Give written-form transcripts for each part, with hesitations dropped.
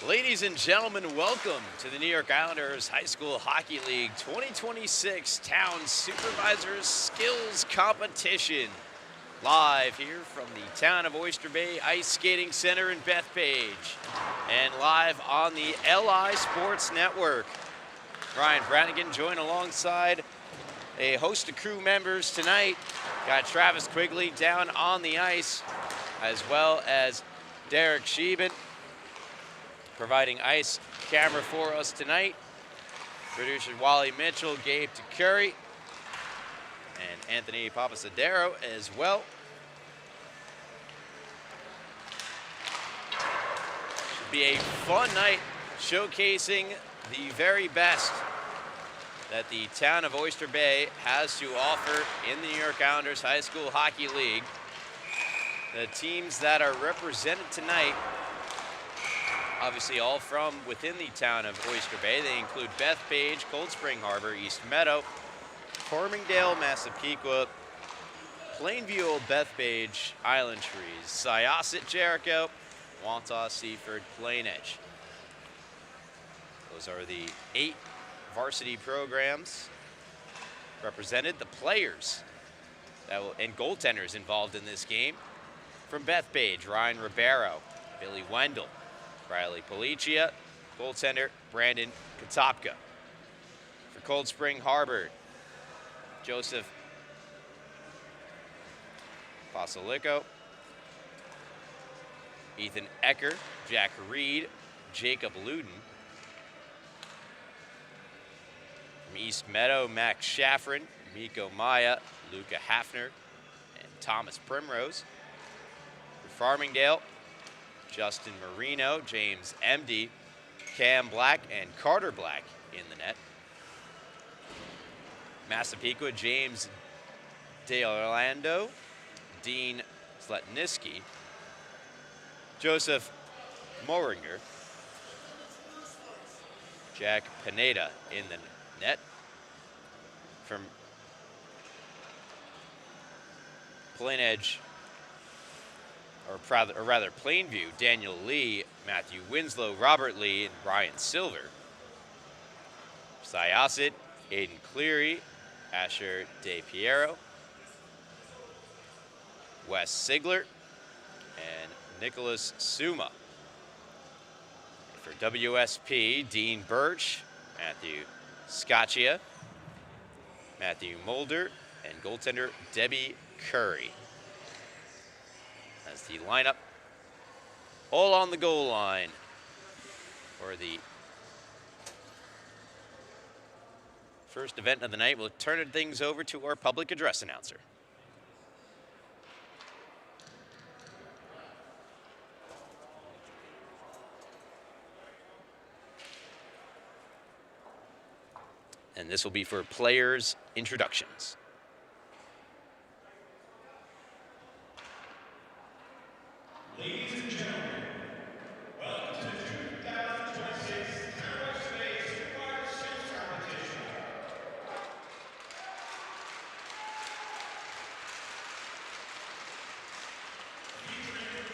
Ladies and gentlemen, welcome to the New York Islanders High School Hockey League 2026 Town Supervisors Skills Competition. Live here from the Town of Oyster Bay Ice Skating Center in Bethpage. And live on the LI Sports Network. Ryan Brannigan joined alongside a host of crew members tonight. Got Travis Quigley down on the ice, as well as Derek Sheben providing ice camera for us tonight. Producer Wally Mitchell, Gabe DeCurry, and Anthony Papasadero as well. Should be a fun night showcasing the very best that the Town of Oyster Bay has to offer in the New York Islanders High School Hockey League. The teams that are represented tonight, obviously all from within the Town of Oyster Bay. They include Bethpage, Cold Spring Harbor, East Meadow, Farmingdale, Massapequa, Plainview, Old Bethpage, Island Trees, Syosset, Jericho, Wantagh, Seaford, Plain Edge. Those are the 8 varsity programs represented. The players and goaltenders involved in this game. From Bethpage, Ryan Ribeiro, Billy Wendell, Riley Policia, goaltender Brandon Katopka. For Cold Spring Harbor, Joseph Pasalico, Ethan Ecker, Jack Reed, Jacob Luden. From East Meadow, Max Shaffrin, Miko Maya, Luca Hafner, and Thomas Primrose. For Farmingdale, Justin Marino, James Emdy, Cam Black, and Carter Black in the net. Massapequa, James DeOrlando, Dean Sletniski, Joseph Moringer, Jack Pineda in the net. From Plain Edge, or rather Plainview, Daniel Lee, Matthew Winslow, Robert Lee, and Ryan Silver. Syosset, Aiden Cleary, Asher De Piero, Wes Sigler, and Nicholas Suma. For WSP, Dean Birch, Matthew Scaccia, Matthew Mulder, and goaltender Debbie Curry. As the lineup all on the goal line for the first event of the night. We'll turn things over to our public address announcer. And this will be for players' introductions. Ladies and gentlemen, welcome to the 2026 Town of Oyster Bay Supervisor Skills Competition. Featuring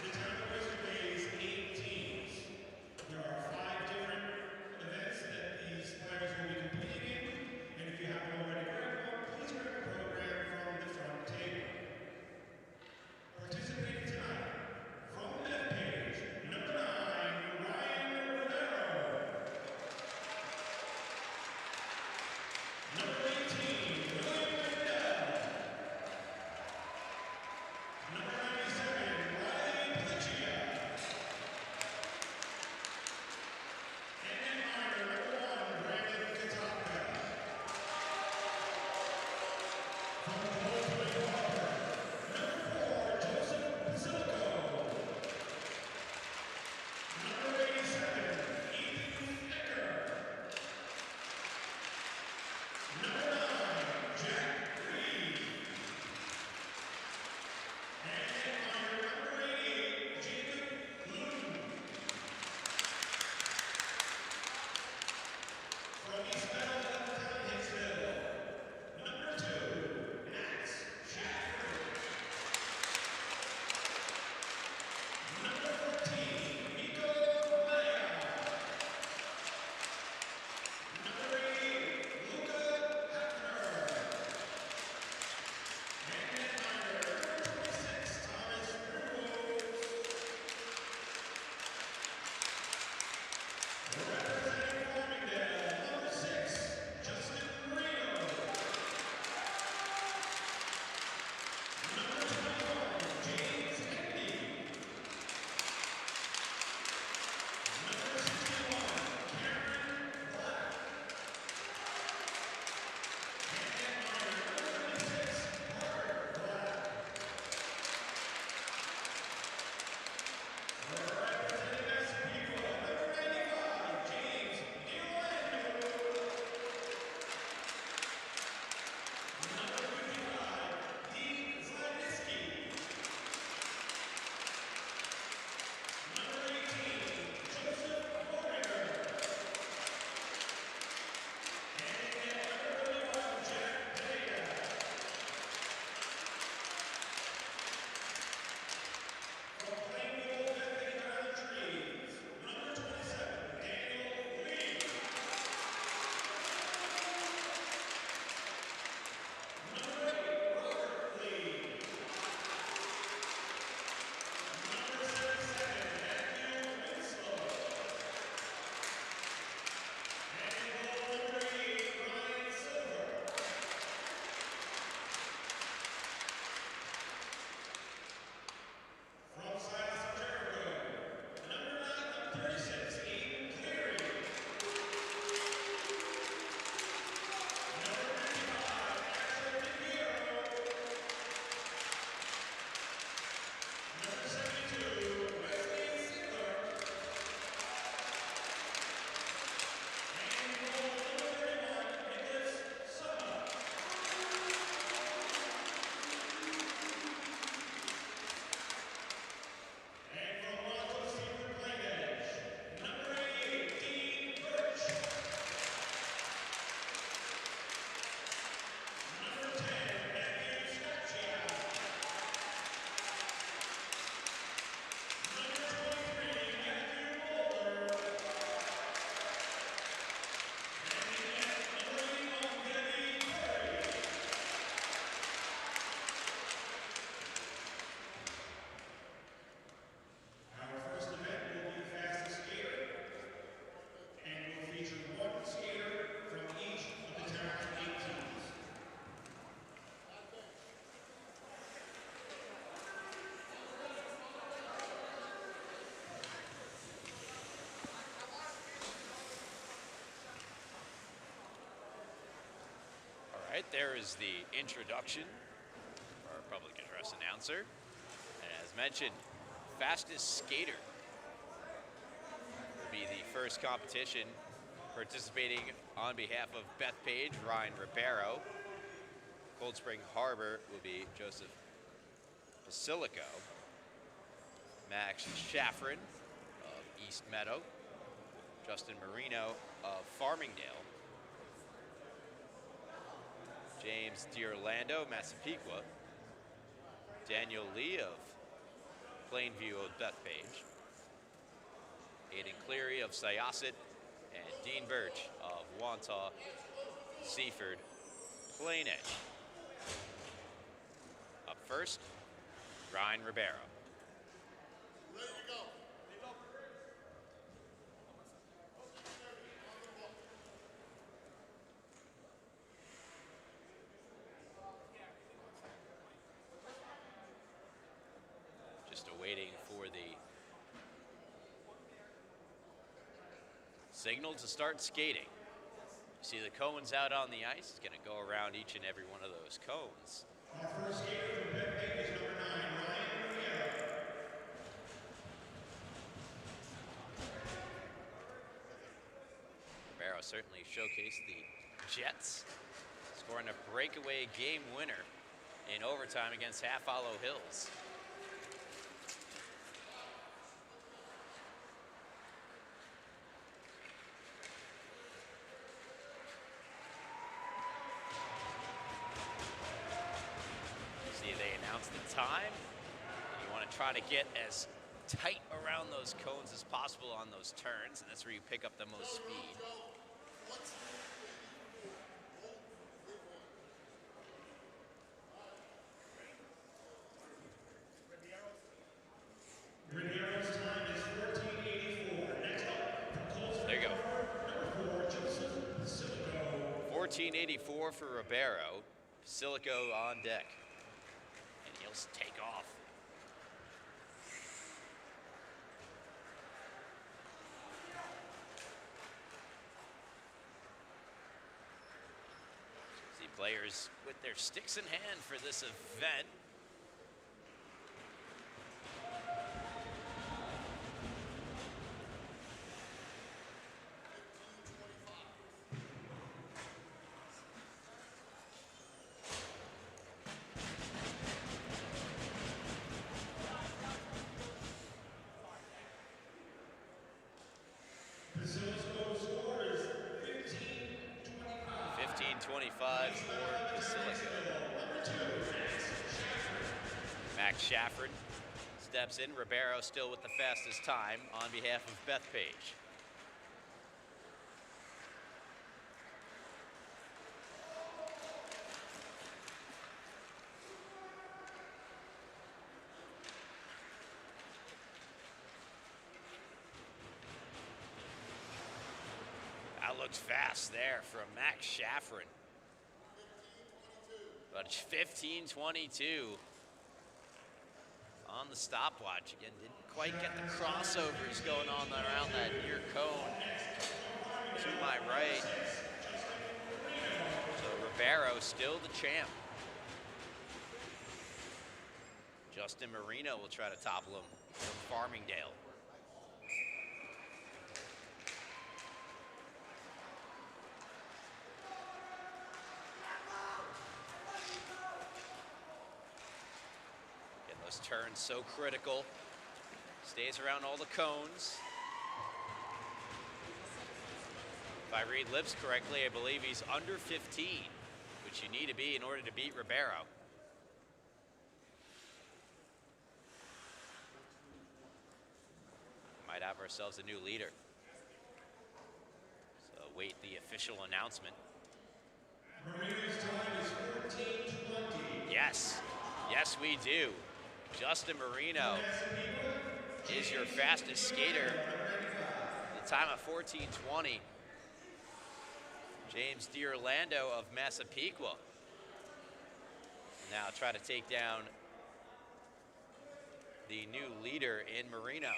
the Town of Oyster Bay's 8 teams. There are 5 different events that these players will be competing in, and if you haven't already grabbed one, please grab a program from the front table. Participating tonight, from Bethpage, number 9, Ryan Rivero. Number 18, William Wendell. Number 97, Riley Policia. And then number 1, Brandon Katopka. From Cold Spring Harbor, number 4, Joseph Pasilico. Number 87, Ethan Ecker. Number 9, Jack Reed. And number 88, Jacob Luden. From East Meadow, NYIHSHL, number 2, Max right, there is the introduction of our public address announcer. And as mentioned, fastest skater will be the first competition. Participating on behalf of Bethpage, Ryan Ribeiro. Cold Spring Harbor will be Joseph Basilico. Max Shaffrin of East Meadow. Justin Marino of Farmingdale. James DiOrlando, Massapequa. Daniel Lee of Plainview of Bethpage. Aiden Cleary of Syosset. And Dean Birch of Wantagh, Seaford, Plain Edge. Up first, Ryan Ribeiro. Ready to go. Just awaiting for the signal to start skating. You see the cones out on the ice. It's going to go around each and every one of those cones. Our first skater from Bethpage is number 9, Ryan Ribeiro. Ribeiro certainly showcased the Jets, scoring a breakaway game winner in overtime against Half Hollow Hills. The time. You want to try to get as tight around those cones as possible on those turns, and that's where you pick up the most speed. Ribeiro's time is 14:84. Next up, there you go. Number 4, Joseph Basilico. 14:84 for Ribeiro. Basilico on deck. Take off. See players with their sticks in hand for this event. Basilico's score is 15:25 for Basilico. Number 2, Max Shaffrin steps in. Ribeiro still with the fastest time on behalf of Bethpage. That looks fast there from Max Shaffrin. But 15:22 on the stopwatch. Again, didn't quite get the crossovers going on around that near cone to my right. So Ribeiro still the champ. Justin Marino will try to topple him from Farmingdale. Those turns so critical. Stays around all the cones. If I read lips correctly, I believe he's under 15, which you need to be in order to beat Ribeiro. Might have ourselves a new leader. So await the official announcement. Marino's time is 14:20. Yes, yes we do. Justin Marino is your fastest skater. The time of 14:20. James DiOrlando of Massapequa. Now try to take down the new leader in Marino.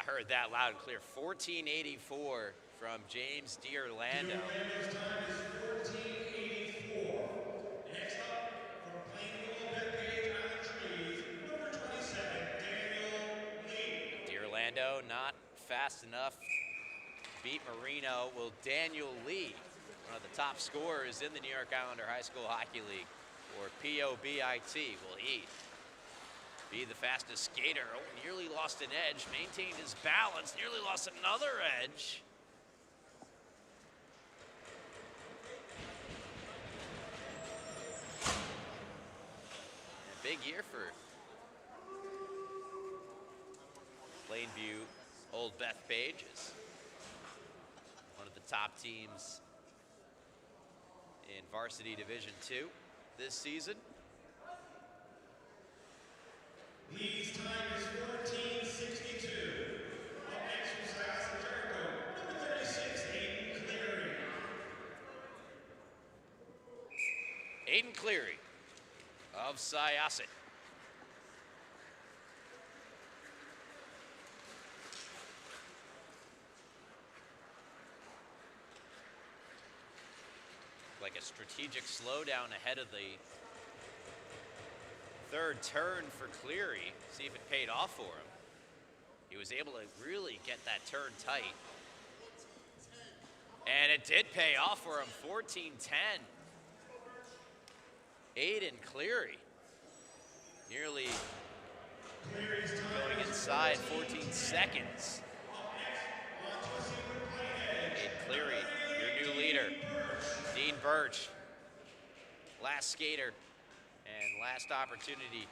heard that loud and clear. 1484 from James D'Orlando. Orlando's time is 14:84. Next up, from Plainfield, Bethpage, Island Trees, number 27, Daniel Lee. D'Orlando not fast enough to beat Marino. Will Daniel Lee, one of the top scorers in the New York Islander High School Hockey League, or POBIT, will he be the fastest skater? Oh, nearly lost an edge, maintained his balance, nearly lost another edge. A big year for Plainview Old Bethpage, is one of the top teams in Varsity Division II this season. Lee's time is 14:62. Up next from Syosset, Jericho, number 36, Aiden Cleary. Aiden Cleary of Syosset. Like a strategic slowdown ahead of the third turn for Cleary. See if it paid off for him. He was able to really get that turn tight. And it did pay off for him, 14-10. Aiden Cleary nearly going inside 14 seconds. Aiden Cleary, your new leader. Dean Birch, last skater and last opportunity.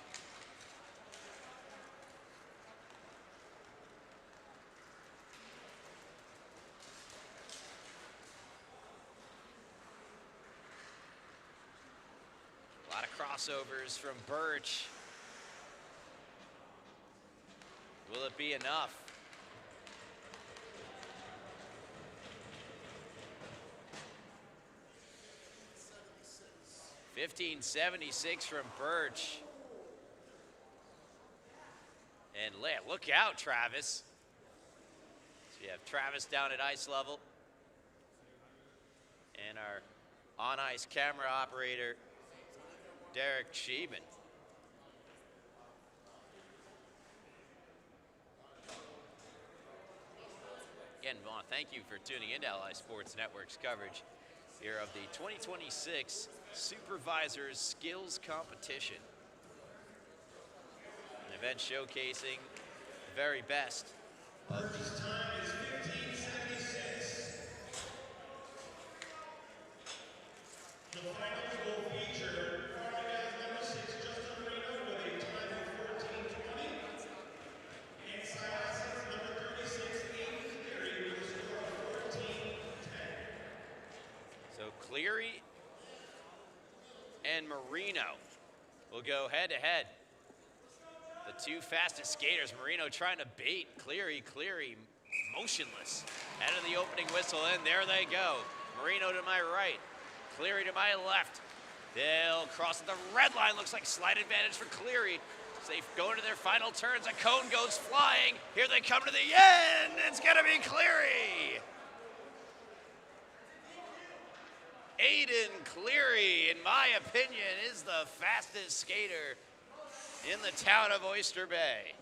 A lot of crossovers from Birch. Will it be enough? 1576 from Birch. And look out, Travis. So you have Travis down at ice level. And our on-ice camera operator, Derek Sheeman. Again, Vaughn, thank you for tuning into LI Sports Network's coverage here of the 2026 Supervisors Skills Competition. An event showcasing the very best of Birch's time is 15:76. The finals will feature Farmingdale's number 6, Justin Marino, with a time of 14:20. And Syosset's number 36, Aiden Cleary, with a score of 14:10. So Cleary and Marino will go head to head. The two fastest skaters, Marino trying to bait Cleary. Cleary motionless out of the opening whistle, and there they go. Marino to my right, Cleary to my left. They'll cross the red line. Looks like slight advantage for Cleary. As they go into their final turns, a cone goes flying. Here they come to the end. It's gonna be Cleary. Aiden Cleary, in my opinion, is the fastest skater in the town of Oyster Bay.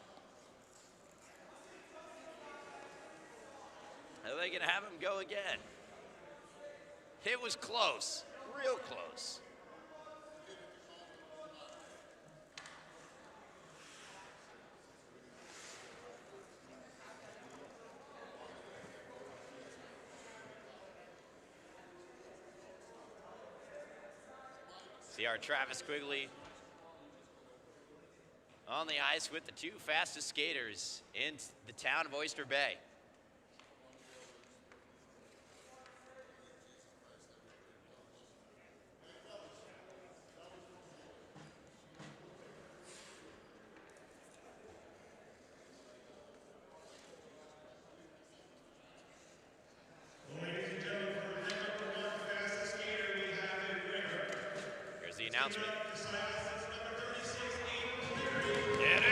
Are they gonna have him go again? It was close, real close. See our Travis Quigley on the ice with the two fastest skaters in the town of Oyster Bay. Ladies and gentlemen, for the number 1 fastest skater, we have a winner. Here's the announcement. Syosset's number 36, Aiden Cleary. It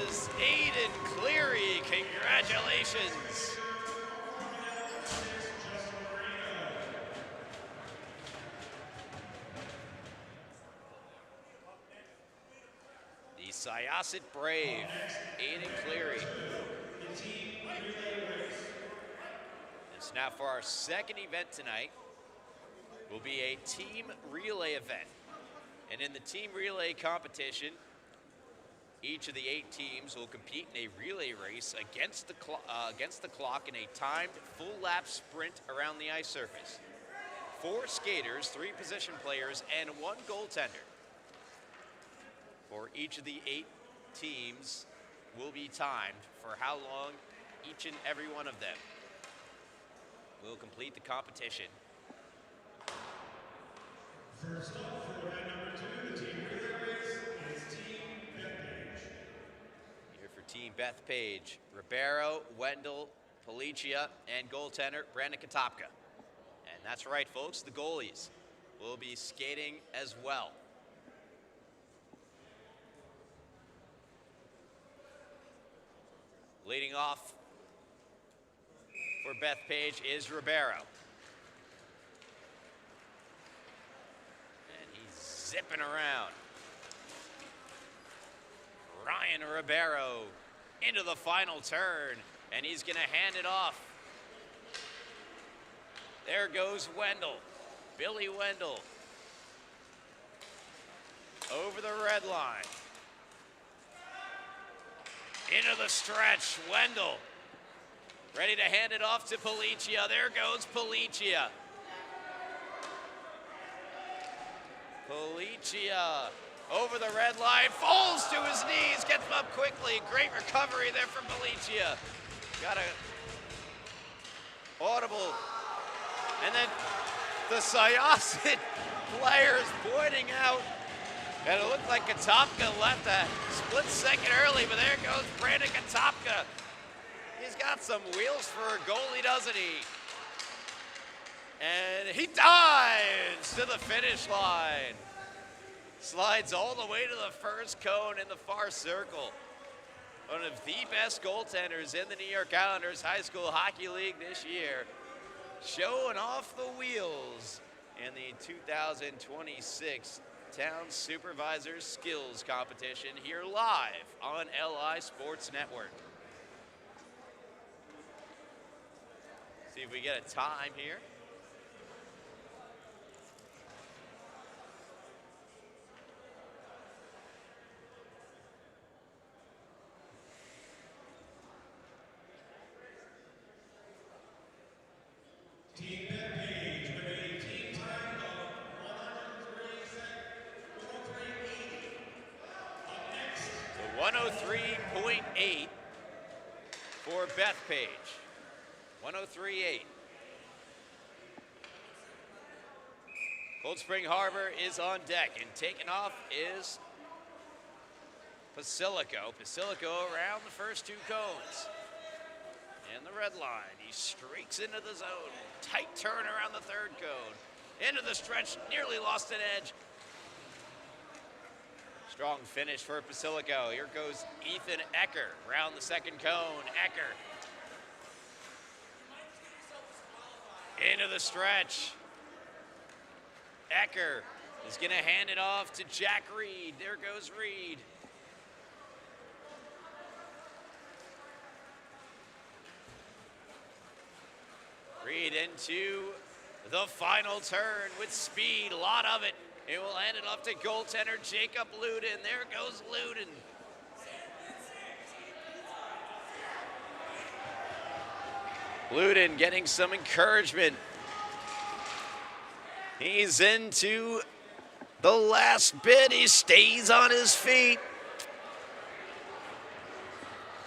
is Aiden Cleary. Congratulations. Congratulations. The Syosset Brave, Aiden Cleary. And now for our second event tonight will be a team relay event. And in the team relay competition, each of the 8 teams will compete in a relay race against the clock in a timed full lap sprint around the ice surface. 4 skaters, 3 position players, and 1 goaltender. For each of the 8 teams will be timed for how long each and every one of them will complete the competition. First up for event number 2, the team relay race is Team Bethpage. Here for Team Bethpage, Ribeiro, Wendell, Policia, and goaltender Brandon Katopka. And that's right, folks, the goalies will be skating as well. Leading off for Bethpage is Ribeiro. And he's zipping around. Ryan Ribeiro into the final turn, and he's gonna hand it off. There goes Wendell, Billy Wendell. Over the red line. Into the stretch, Wendell. Ready to hand it off to Policia. There goes Policia. Policia over the red line, falls to his knees, gets up quickly. Great recovery there from Policia. Got a audible. And then the Syosset players pointing out. And it looked like Katopka left a split second early, but there goes Brandon Katopka. He's got some wheels for a goalie, doesn't he? And he dives to the finish line. Slides all the way to the first cone in the far circle. One of the best goaltenders in the New York Islanders High School Hockey League this year. Showing off the wheels in the 2026 Town Supervisor Skills Competition here live on LI Sports Network. See if we get a time here. Team Bethpage with a team time of 103.80. Up next. So 103.8 for Bethpage. 103.8. Cold Spring Harbor is on deck, and taking off is Basilico. Basilico around the first 2 cones. And the red line, he streaks into the zone. Tight turn around the 3rd cone. Into the stretch, nearly lost an edge. Strong finish for Basilico. Here goes Ethan Ecker around the 2nd cone. Ecker. Into the stretch. Ecker is gonna hand it off to Jack Reed. There goes Reed. Reed into the final turn with speed, a lot of it. It will hand it off to goaltender Jacob Luden. There goes Luden. Luden getting some encouragement. He's into the last bit. He stays on his feet.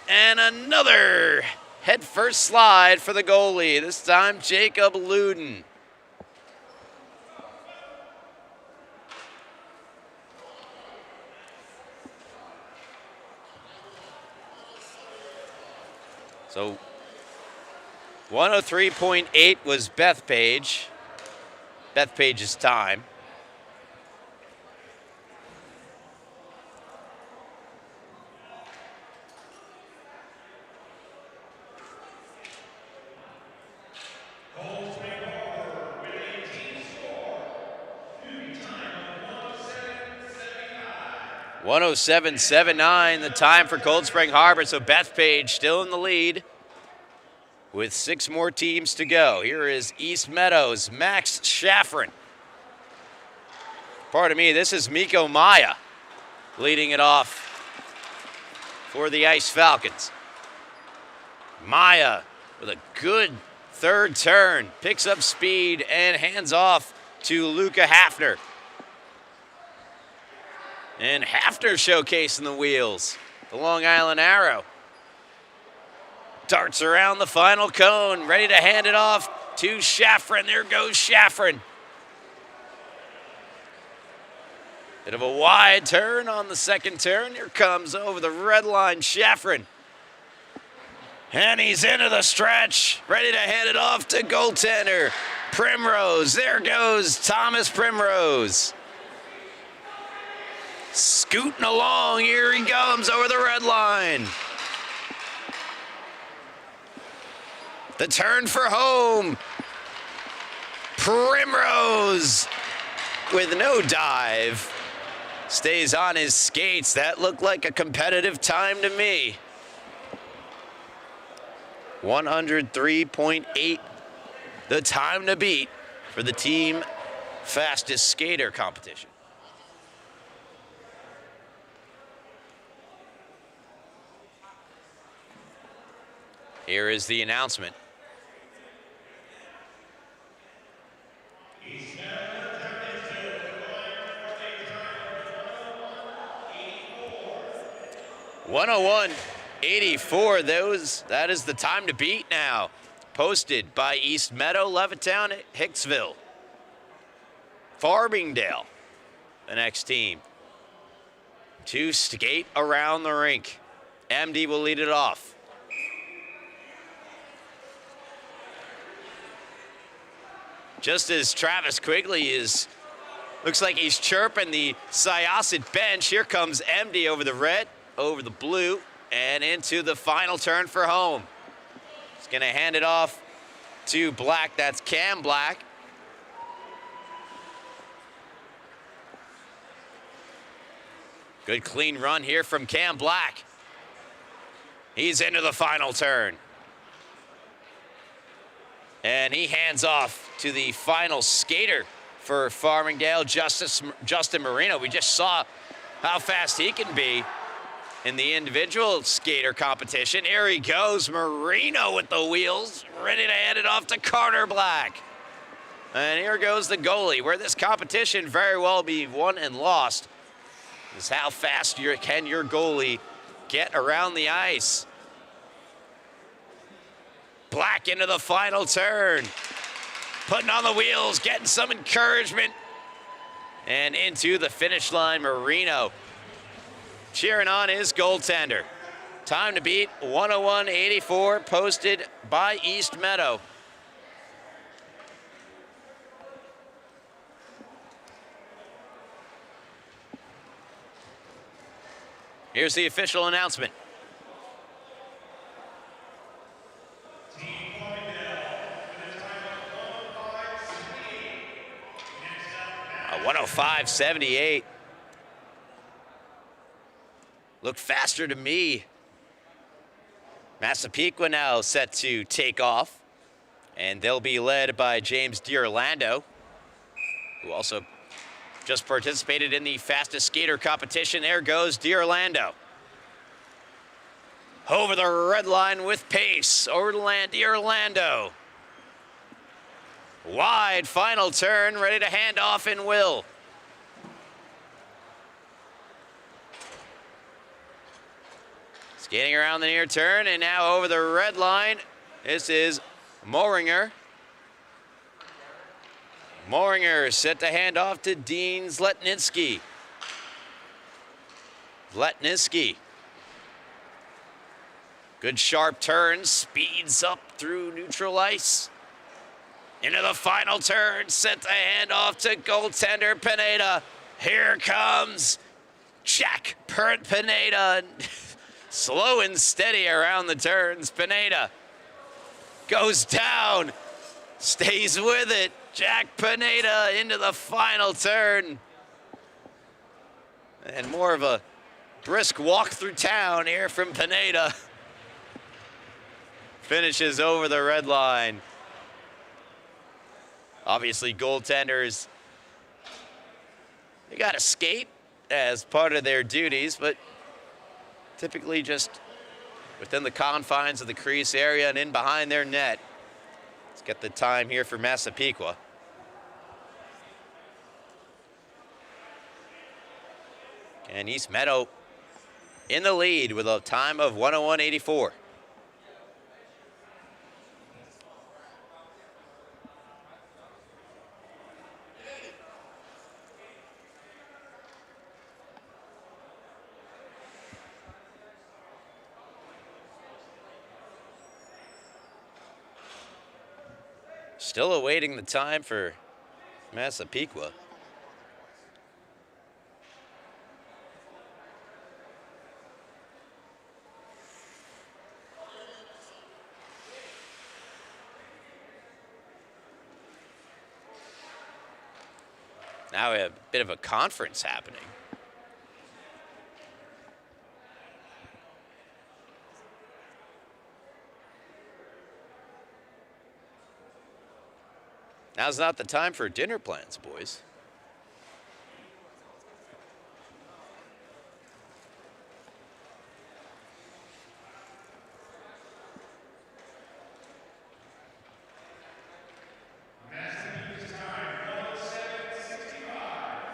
And another head-first slide for the goalie. This time, Jacob Luden. So 103.8 was Bethpage's time. 107.79 the time for Cold Spring Harbor. So Bethpage still in the lead with 6 more teams to go. Here is East Meadows, Max Schafrin. Pardon me, this is Miko Maya leading it off for the Ice Falcons. Maya with a good third turn, picks up speed and hands off to Luca Hafner. And Hafner showcasing the wheels. The Long Island Arrow darts around the final cone, ready to hand it off to Schafrin. There goes Schafrin. Bit of a wide turn on the second turn. Here comes over the red line Schafrin. And he's into the stretch, ready to hand it off to goaltender Primrose. There goes Thomas Primrose. Scooting along, here he comes over the red line. The turn for home. Primrose with no dive. Stays on his skates. That looked like a competitive time to me. 103.8, the time to beat for the team fastest skater competition. Here is the announcement. East Meadows champions to the line for a time of 101.84, that is the time to beat now. Posted by East Meadow, Levittown, Hicksville. Farmingdale, the next team. To skate around the rink. MD will lead it off. Just as Travis Quigley looks like he's chirping the Syosset bench, here comes MD over the red, over the blue, and into the final turn for home. He's gonna hand it off to Black, that's Cam Black. Good clean run here from Cam Black. He's into the final turn. And he hands off to the final skater for Farmingdale, Justin Marino. We just saw how fast he can be in the individual skater competition. Here he goes, Marino with the wheels, ready to hand it off to Carter Black. And here goes the goalie, where this competition very well be won and lost is how fast can your goalie get around the ice. Black into the final turn. Putting on the wheels, getting some encouragement. And into the finish line, Marino cheering on his goaltender. Time to beat 101.84, posted by East Meadow. Here's the official announcement. A 105.78. Look faster to me. Massapequa now set to take off, and they'll be led by James D'Orlando, who also just participated in the fastest skater competition. There goes D'Orlando. Over the red line with pace. D'Orlando. Wide final turn, ready to hand off in will. Skating around the near turn, and now over the red line. This is Moringer. Moringer set to hand off to Dean Zletnitsky. Zletnitsky. Good sharp turn, speeds up through neutral ice. Into the final turn, set to hand off to goaltender Pineda. Here comes Jack Pineda. Slow and steady around the turns. Pineda goes down, stays with it. Jack Pineda into the final turn. And more of a brisk walk through town here from Pineda. Finishes over the red line. Obviously, goaltenders, they got to skate as part of their duties, but typically just within the confines of the crease area and in behind their net. Let's get the time here for Massapequa. And East Meadow in the lead with a time of 101.84. Still awaiting the time for Massapequa. Now we have a bit of a conference happening. Now's not the time for dinner plans, boys. Massapequa's time,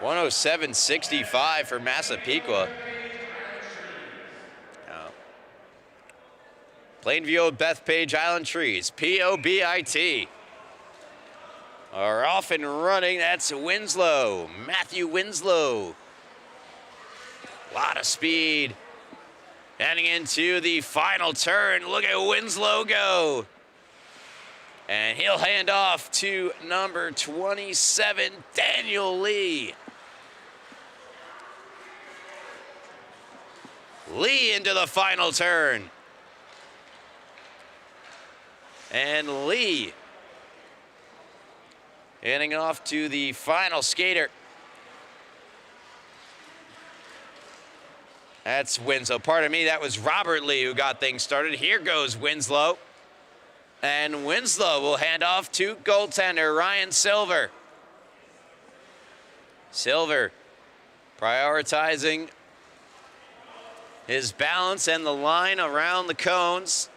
107.65. 107.65 for Massapequa. Plainview, Bethpage, Island Trees, POBIT. Are off and running. That's Winslow, Matthew Winslow. A lot of speed. Heading into the final turn. Look at Winslow go. And he'll hand off to number 27, Daniel Lee. Lee into the final turn. And Lee handing off to the final skater. That's Winslow. Pardon me, that was Robert Lee who got things started. Here goes Winslow. And Winslow will hand off to goaltender Ryan Silver. Silver prioritizing his balance and the line around the cones.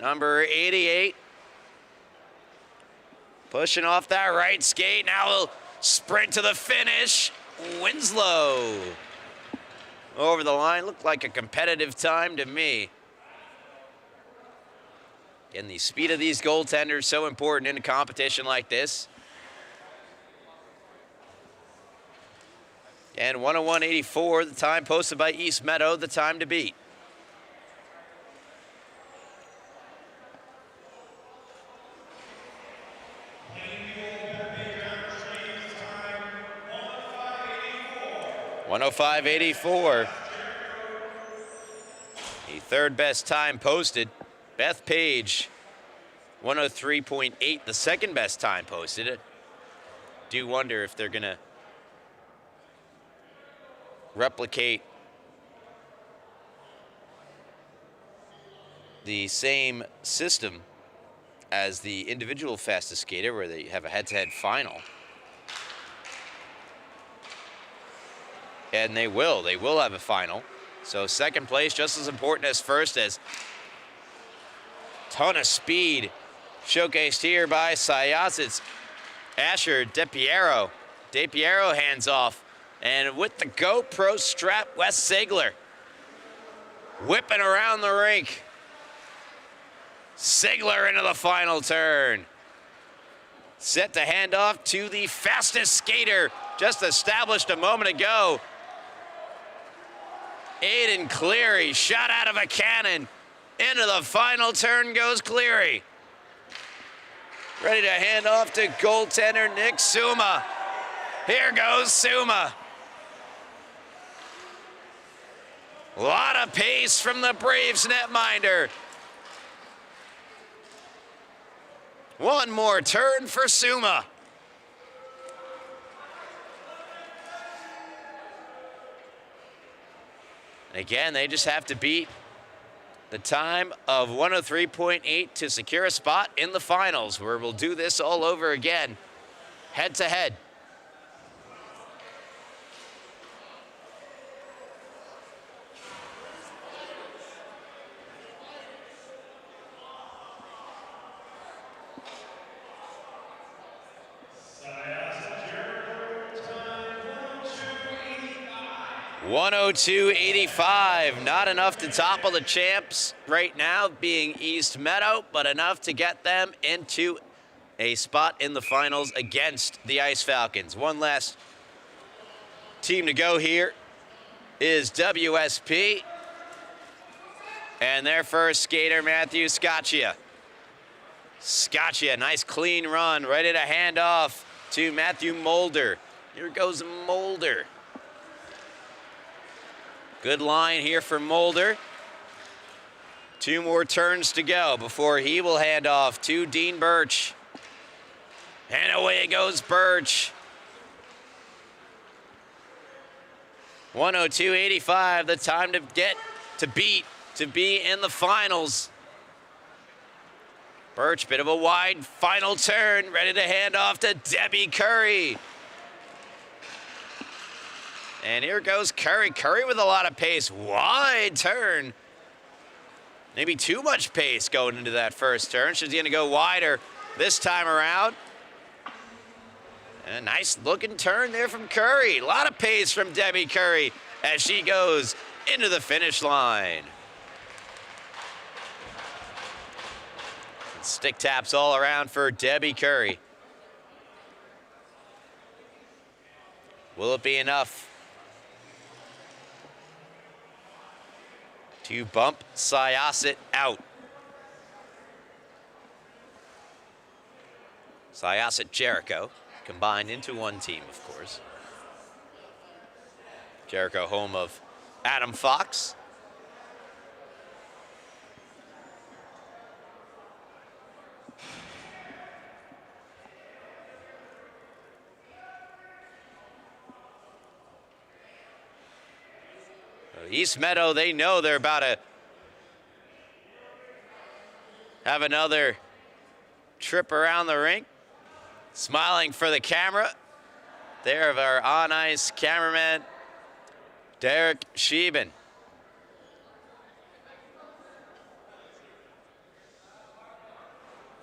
Number 88. Pushing off that right skate. Now he'll sprint to the finish. Winslow over the line. Looked like a competitive time to me. And the speed of these goaltenders so important in a competition like this. And 101.84, the time posted by East Meadow, the time to beat. .105.84. The third best time posted. Bethpage, 103.8, the second best time posted. I do wonder if they're gonna replicate the same system as the individual fastest skater where they have a head-to-head final. And they will have a final. So second place just as important as first, as ton of speed showcased here by Sayas. Asher DePiero. DePiero hands off. And with the GoPro strap, Wes Sigler whipping around the rink. Sigler into the final turn. Set to hand off to the fastest skater just established a moment ago. Aiden Cleary, shot out of a cannon. Into the final turn goes Cleary. Ready to hand off to goaltender Nick Suma. Here goes Suma. A lot of pace from the Braves netminder. One more turn for Suma. Again, they just have to beat the time of 103.8 to secure a spot in the finals, where we'll do this all over again, head to head. (102.85). Not enough to topple the champs right now, being East Meadow, but enough to get them into a spot in the finals against the Ice Falcons. One last team to go here is WSP, and their first skater, Matthew Scaccia. Scaccia, nice clean run, ready to hand off to Matthew Mulder. Here goes Mulder. Good line here for Mulder. 2 more turns to go before he will hand off to Dean Birch. And away goes Birch. 102.85, the time to get, to beat, to be in the finals. Birch, bit of a wide final turn, ready to hand off to Debbie Curry. And here goes Curry. Curry with a lot of pace. Wide turn. Maybe too much pace going into that first turn. She's going to go wider this time around. And a nice looking turn there from Curry. A lot of pace from Debbie Curry as she goes into the finish line. Stick taps all around for Debbie Curry. Will it be enough to bump Syosset out? Syosset Jericho combined into one team, of course. Jericho, home of Adam Fox. East Meadow, they know they're about to have another trip around the rink. Smiling for the camera. There of our on-ice cameraman, Derek Sheben.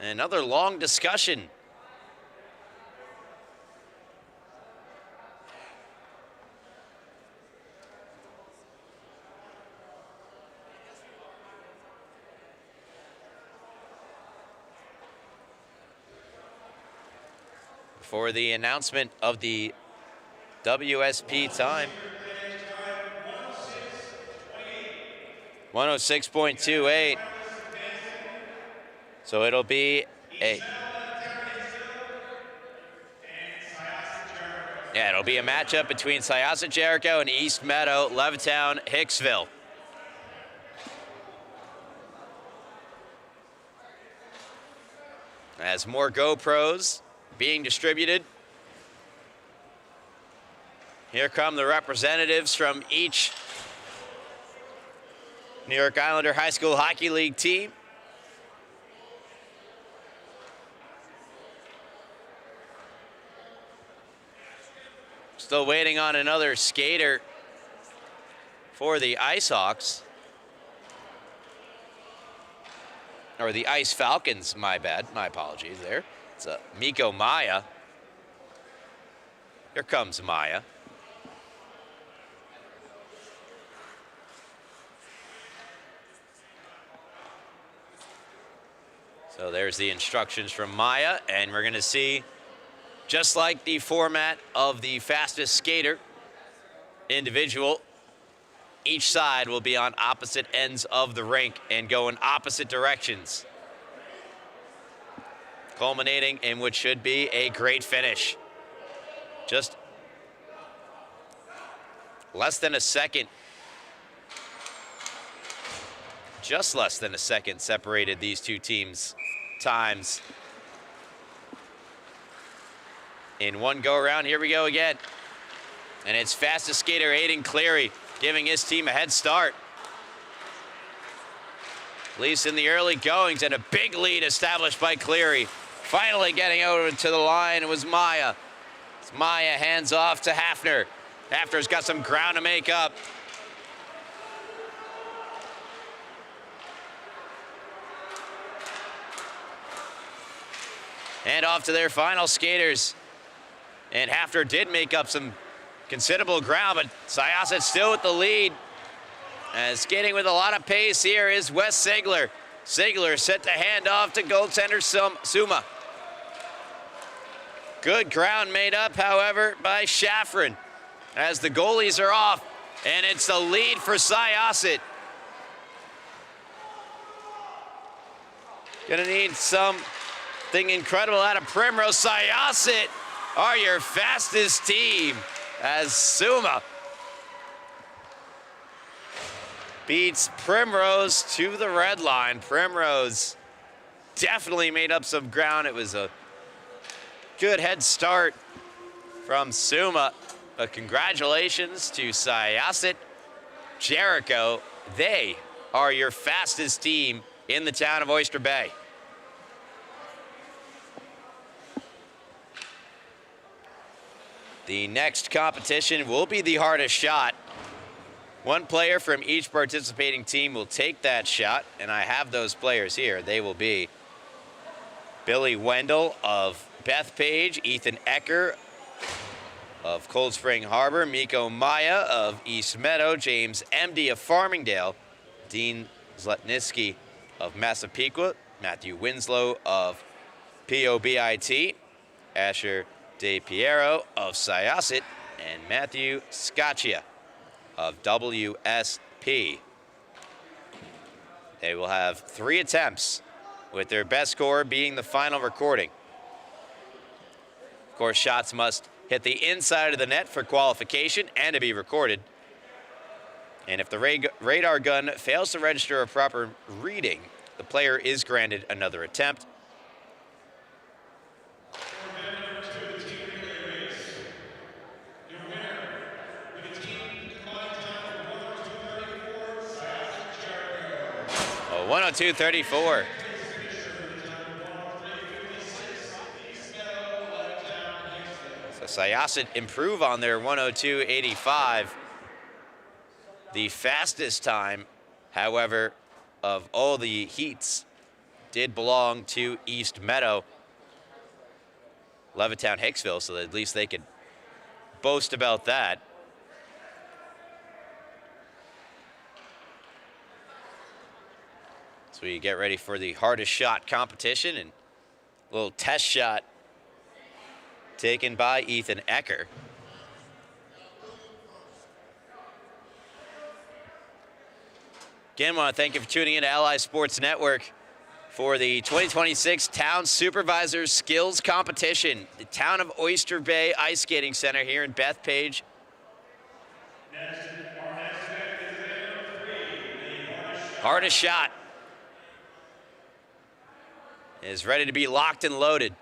Another long discussion. For the announcement of the WSP time. 106.28. So it'll be a matchup between Syosset Jericho and East Meadow, Levittown, Hicksville. As more GoPros being distributed. Here come the representatives from each New York Islander High School Hockey League team. Still waiting on another skater for the Ice Hawks. Or the Ice Falcons, my bad, my apologies there. It's Miko Maya. Here comes Maya. So there's the instructions from Maya, and we're going to see, just like the format of the fastest skater individual, each side will be on opposite ends of the rink and go in opposite directions, culminating in what should be a great finish. Just less than a second, just less than a second separated these two teams' times. In one go around, here we go again. And it's fastest skater Aiden Cleary giving his team a head start. At least in the early goings, and a big lead established by Cleary. Finally getting over to the line was Maya. It's Maya hands off to Hafner. Hafner's got some ground to make up. And off to their final skaters. And Hafner did make up some considerable ground, but Syosset still with the lead. Skating with a lot of pace here is Wes Sigler. Sigler set to hand off to goaltender Suma. Good ground made up, however, by Shafrin as the goalies are off, and it's the lead for Syosset. Gonna need something incredible out of Primrose. Syosset are your fastest team as Suma beats Primrose to the red line. Primrose definitely made up some ground. It was a good head start from Suma, but congratulations to Syosset Jericho. They are your fastest team in the town of Oyster Bay. The next competition will be the hardest shot. One player from each participating team will take that shot, and I have those players here. They will be Billy Wendell of Bethpage, Ethan Ecker of Cold Spring Harbor, Miko Maya of East Meadow, James Emdy of Farmingdale, Dean Zletniski of Massapequa, Matthew Winslow of POBIT, Asher De Piero of Syosset, and Matthew Scaccia of WSP. They will have 3 attempts, with their best score being the final recording. Of course, shots must hit the inside of the net for qualification and to be recorded. And if the radar gun fails to register a proper reading, the player is granted another attempt. Oh, 102.34. So Syosset improve on their 102.85. The fastest time, however, of all the heats did belong to East Meadow, Levittown Hicksville, so that at least they could boast about that. So we get ready for the hardest shot competition, and a little test shot taken by Ethan Ecker. Again, I want to thank you for tuning in to LI Sports Network for the 2026 Town Supervisor Skills Competition. The Town of Oyster Bay Ice Skating Center here in Bethpage. Hardest shot is ready to be locked and loaded.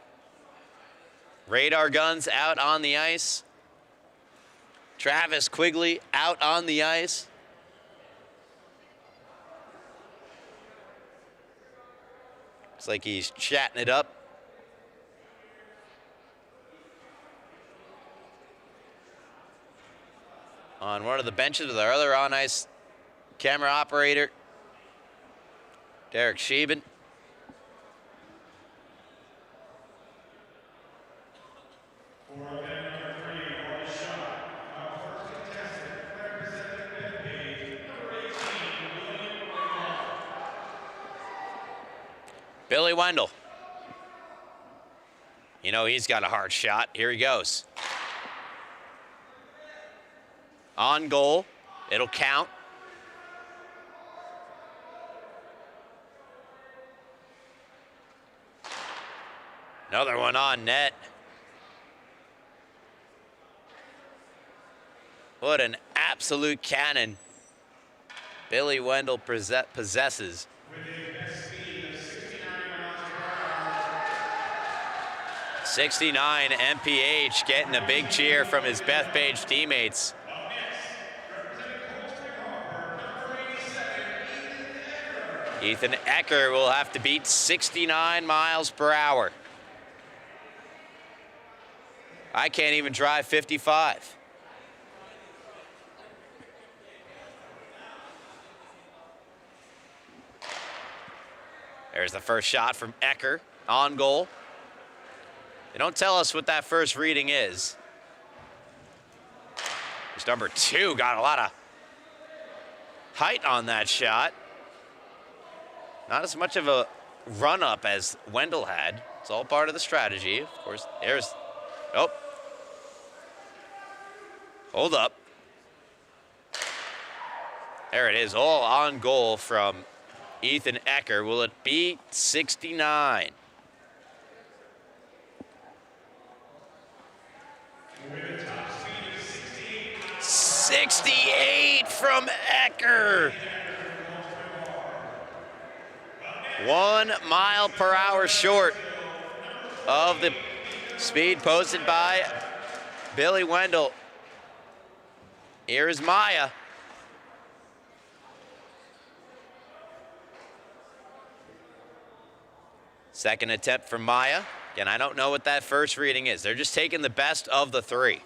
Radar guns out on the ice. Travis Quigley out on the ice. Looks like he's chatting it up. On one of the benches with our other on-ice camera operator, Derek Sheben. Billy Wendell. You know he's got a hard shot. Here he goes. On goal. It'll count. Another one on net. What an absolute cannon Billy Wendell possesses. 69 MPH getting a big cheer from his Bethpage teammates. Ethan Ecker will have to beat 69 miles per hour. I can't even drive 55. There's the first shot from Ecker on goal. They don't tell us what that first reading is. This number 2 got a lot of height on that shot. Not as much of a run-up as Wendell had. It's all part of the strategy. Of course, there's... Oh. Hold up. There it is, all on goal from Ethan Ecker. Will it be 69? With a top speed of 68. 68 from Ecker. 1 mile per hour short of the speed posted by Billy Wendell. Here is Maya. Second attempt from Maya. Again, I don't know what that first reading is. They're just taking the best of the 3.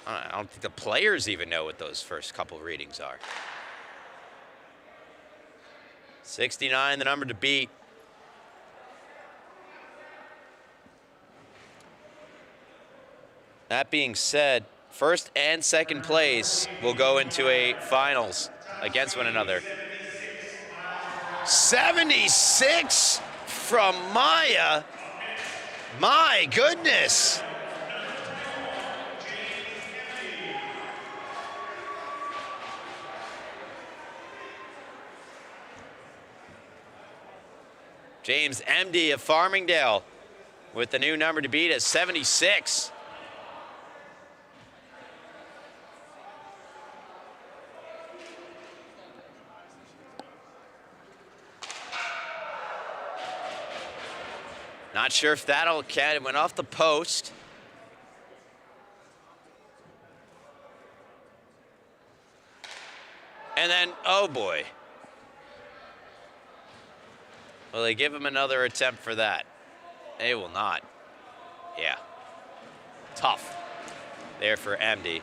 I don't think the players even know what those first couple readings are. 69, the number to beat. That being said, first and second place will go into a finals against one another. 76 from Maya. My goodness. James MD of Farmingdale with the new number to beat at 76. Not sure if that'll count. It went off the post. And then, oh boy. Will they give him another attempt for that? They will not. Yeah. Tough there for MD.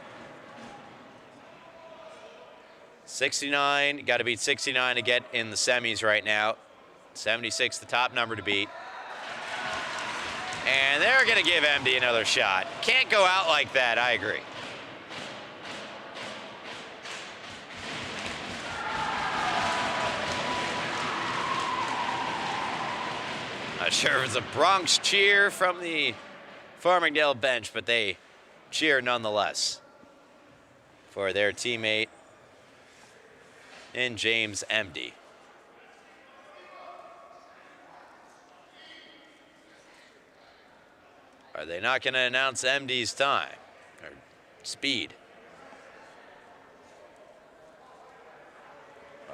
69, got to beat 69 to get in the semis right now. 76, the top number to beat. And they're going to give MD another shot. Can't go out like that, I agree. Not sure if it's a Bronx cheer from the Farmingdale bench, but they cheer nonetheless for their teammate in James MD. Are they not going to announce MD's time or speed?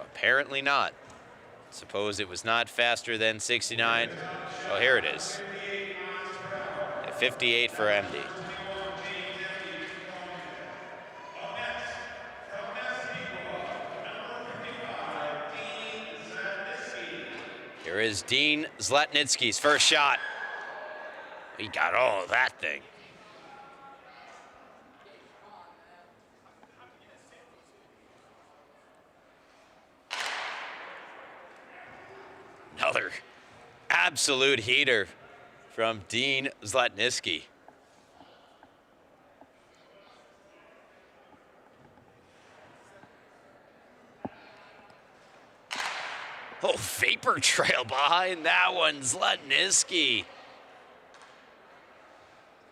Apparently not. Suppose it was not faster than 69. Oh, here it is. 58 for MD. Here is Dean Zlatnitsky's first shot. He got all of that thing. Another absolute heater from Dean Zlatnitsky. Oh, vapor trail behind that one, Zlatnitsky.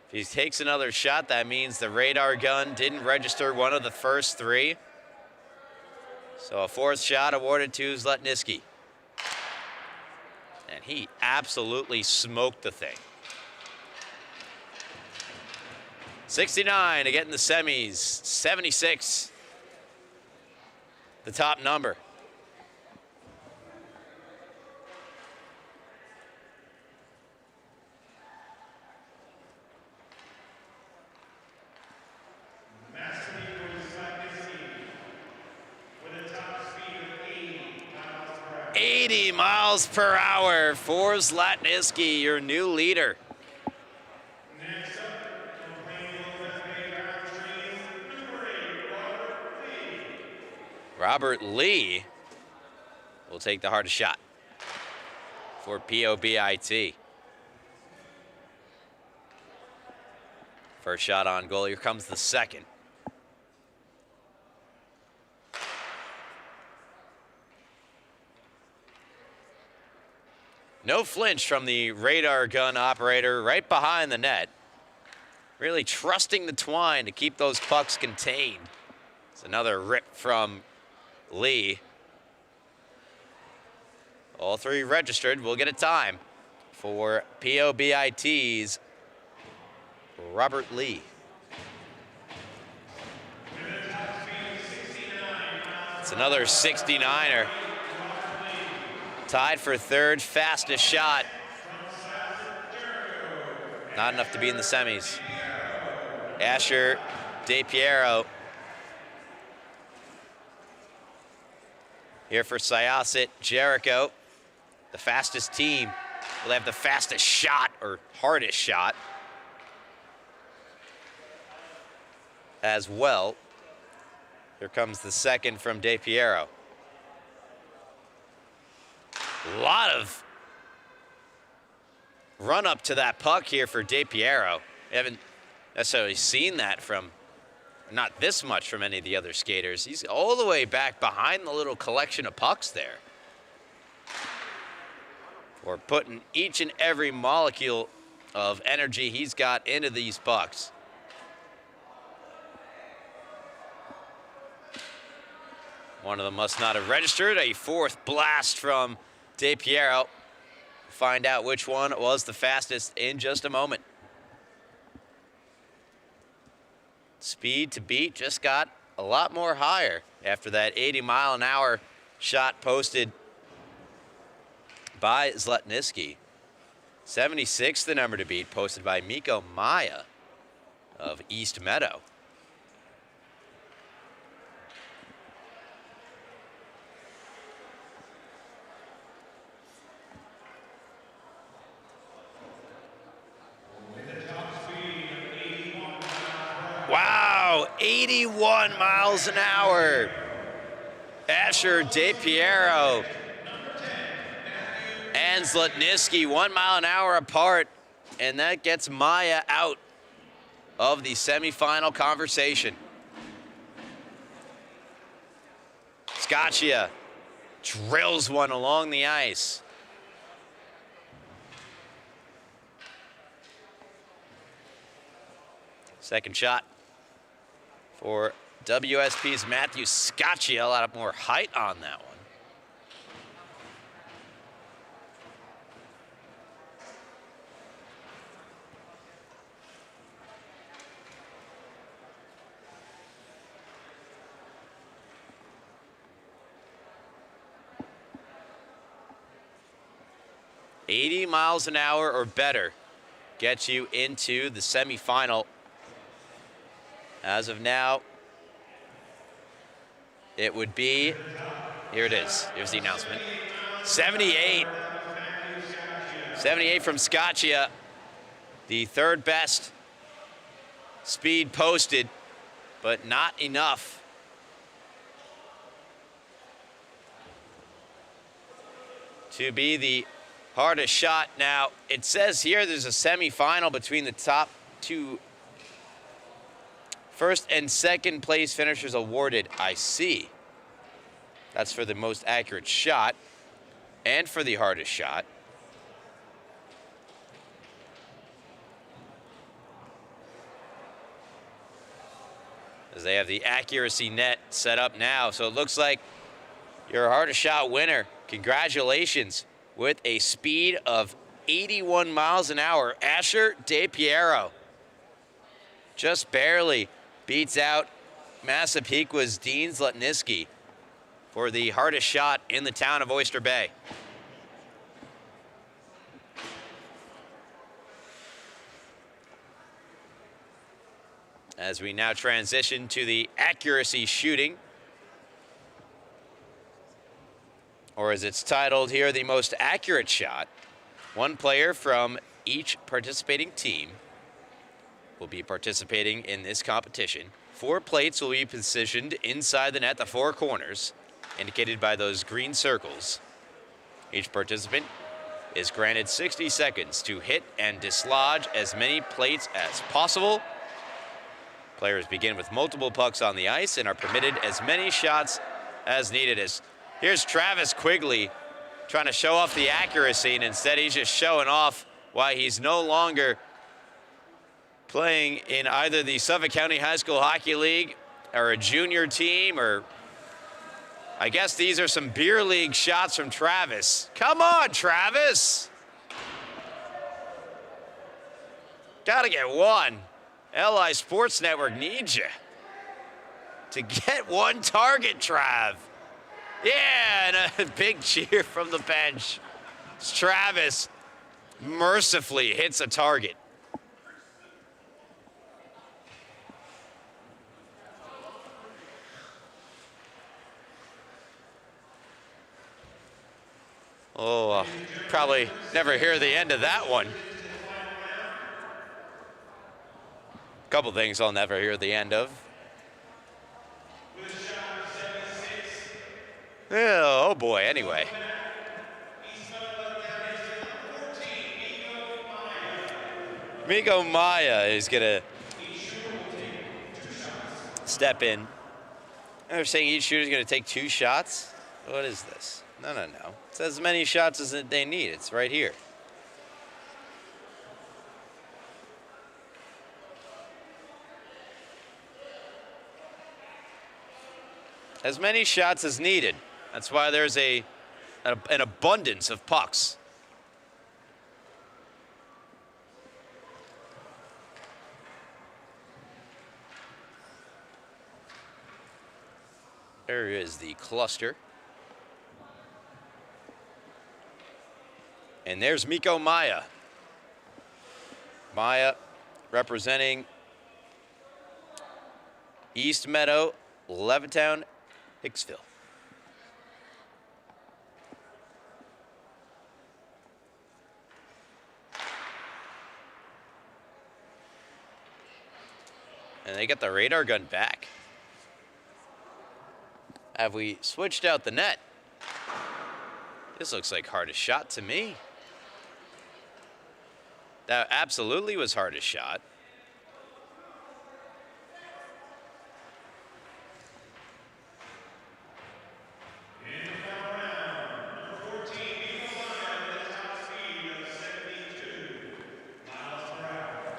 If he takes another shot, that means the radar gun didn't register one of the first 3. So a 4th shot awarded to Zlatnitsky. And he absolutely smoked the thing. 69 to get in the semis. 76, the top number. With a top 80 miles per hour for Zlatniski, your new leader. Next up, from playing OFA round three, number 8, Robert Lee. Robert Lee will take the hardest shot for POBIT. First shot on goal. Here comes the second. No flinch from the radar gun operator right behind the net. Really trusting the twine to keep those pucks contained. It's another rip from Lee. All three registered. We'll get a time for POBIT's Robert Lee. It's another 69er. Tied for third fastest shot. Not enough to be in the semis. Asher DePiero here for Syosset Jericho. The fastest team will have the fastest shot or hardest shot as well. Here comes the second from DePiero. A lot of run up to that puck here for DePiero. We haven't necessarily seen that from, not this much from any of the other skaters. He's all the way back behind the little collection of pucks there. For putting each and every molecule of energy he's got into these pucks. One of them must not have registered. A fourth blast from DePiero. Find out which one was the fastest in just a moment. Speed to beat just got a lot more higher after that 80-mile-an-hour shot posted by Zlatniski. 76, the number to beat, posted by Miko Maya of East Meadow. Wow, 81 miles an hour. Asher DePiero and Zlatniski 1 mile an hour apart, and that gets Maya out of the semifinal conversation. Scaccia drills one along the ice. Second shot for WSP's Matthew Scaccia. A lot more height on that one. $80 miles an hour or better gets you into the semifinal. As of now, it would be, here it is, here's the announcement. 78. 78 from Scaccia, the third best speed posted, but not enough. To be the hardest shot. Now, it says here there's a semifinal between the top two first and second place finishers awarded. I see. That's for the most accurate shot and for the hardest shot. As they have the accuracy net set up now. So it looks like your hardest shot winner. Congratulations. With a speed of 81 miles an hour, Asher DePiero just barely beats out Massapequa's Dean Zlatniski for the hardest shot in the town of Oyster Bay. As we now transition to the accuracy shooting. or as it's titled here, the most accurate shot. One player from each participating team will be participating in this competition. 4 plates will be positioned inside the net, the 4 corners, indicated by those green circles. Each participant is granted 60 seconds to hit and dislodge as many plates as possible. Players begin with multiple pucks on the ice and are permitted as many shots as needed. Here's Travis Quigley trying to show off the accuracy, and instead he's just showing off why he's no longer playing in either the Suffolk County High School Hockey League or a junior team, or I guess these are some beer league shots from Travis. Come on, Travis. Gotta get one. LI Sports Network needs you to get one target, Trav. Yeah, and a big cheer from the bench. Travis mercifully hits a target. Oh, probably never hear the end of that one. Couple things I'll never hear the end of. Yeah, oh boy, anyway. Miko Maya is gonna step in. They're saying each shooter's gonna take 2 shots? What is this? No. It says as many shots as they need. It's right here. As many shots as needed. That's why there's an abundance of pucks. There is the cluster. And there's Miko Maya. Maya representing East Meadow, Levittown, Hicksville. And they got the radar gun back. Have we switched out the net? This looks like hardest shot to me. That absolutely was hardest shot.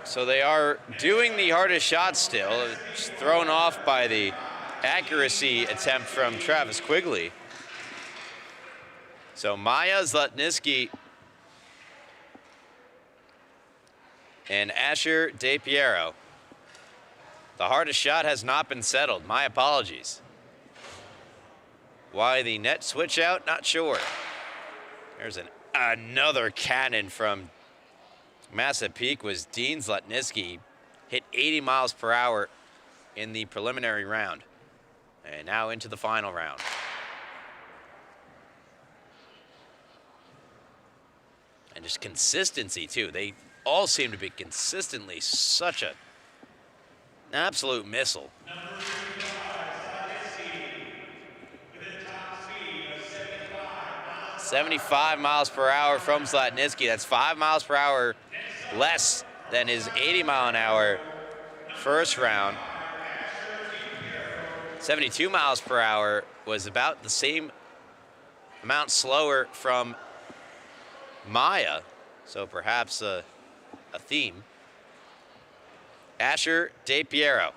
So they are doing the hardest shot still. It's thrown off by the accuracy attempt from Travis Quigley. So Maya, Zlatniski, and Asher DePiero. The hardest shot has not been settled. My apologies. Why the net switch out? Not sure. There's another cannon from Massapequa. Was Dean Zlatniski. Hit 80 miles per hour in the preliminary round. And now into the final round. And just consistency, too. They all seem to be consistently such an absolute missile. 75 miles per hour from Zlatniski. That's 5 miles per hour less than his 80-mile-an-hour first round. 72 miles per hour was about the same amount slower from Maya, so perhaps a theme. Asher DePiero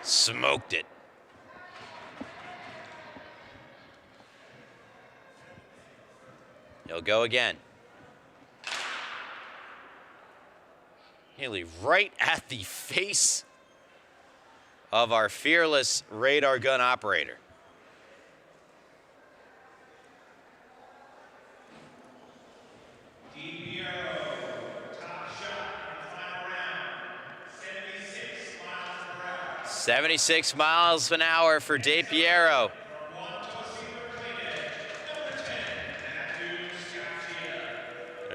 smoked it. He'll go again. Nearly right at the face of our fearless radar gun operator. Top shot in the final round, 76 miles per hour. 76 miles an hour for DePiero.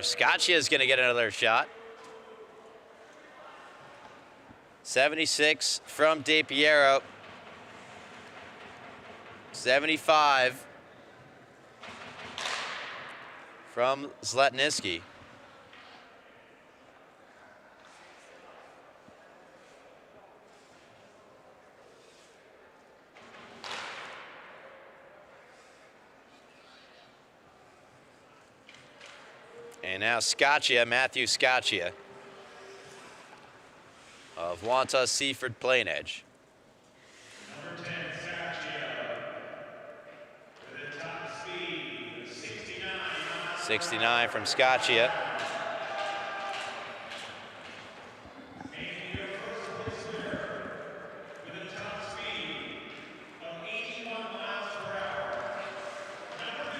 Scaccia is going to get another shot. 76 from DePiero. 75 from Zlatniski. And now Scaccia, Matthew Scaccia of Wanta Seaford Plain Edge. Number 10, Scaccia, with a top speed of 69. 69 from Scaccia. And your first listener with a top speed of 81 miles per hour. Number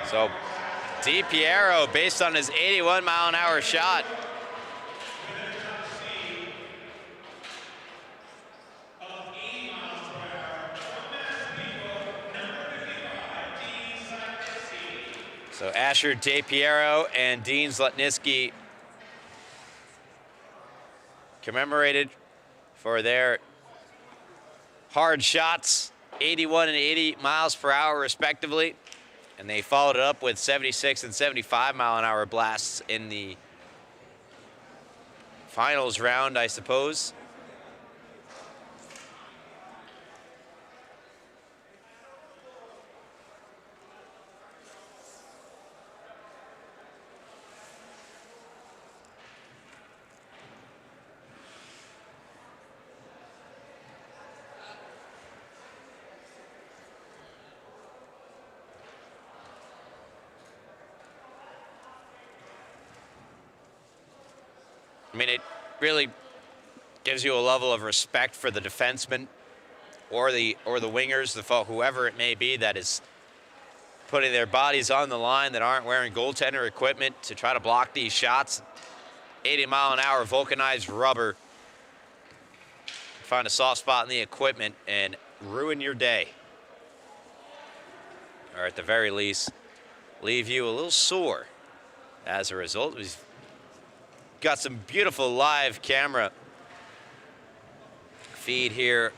55, So DePiero, based on his 81-mile-an-hour shot, so Asher DePiero and Dean Zlatniski commemorated for their hard shots, 81 and 80 miles per hour respectively. And they followed it up with 76 and 75-mile-an-hour blasts in the finals round, I suppose. I mean, it really gives you a level of respect for the defenseman or the wingers, whoever it may be that is putting their bodies on the line, that aren't wearing goaltender equipment to try to block these shots. 80-mile-an-hour vulcanized rubber. Find a soft spot in the equipment and ruin your day. Or at the very least, leave you a little sore as a result. We've got some beautiful live camera feed here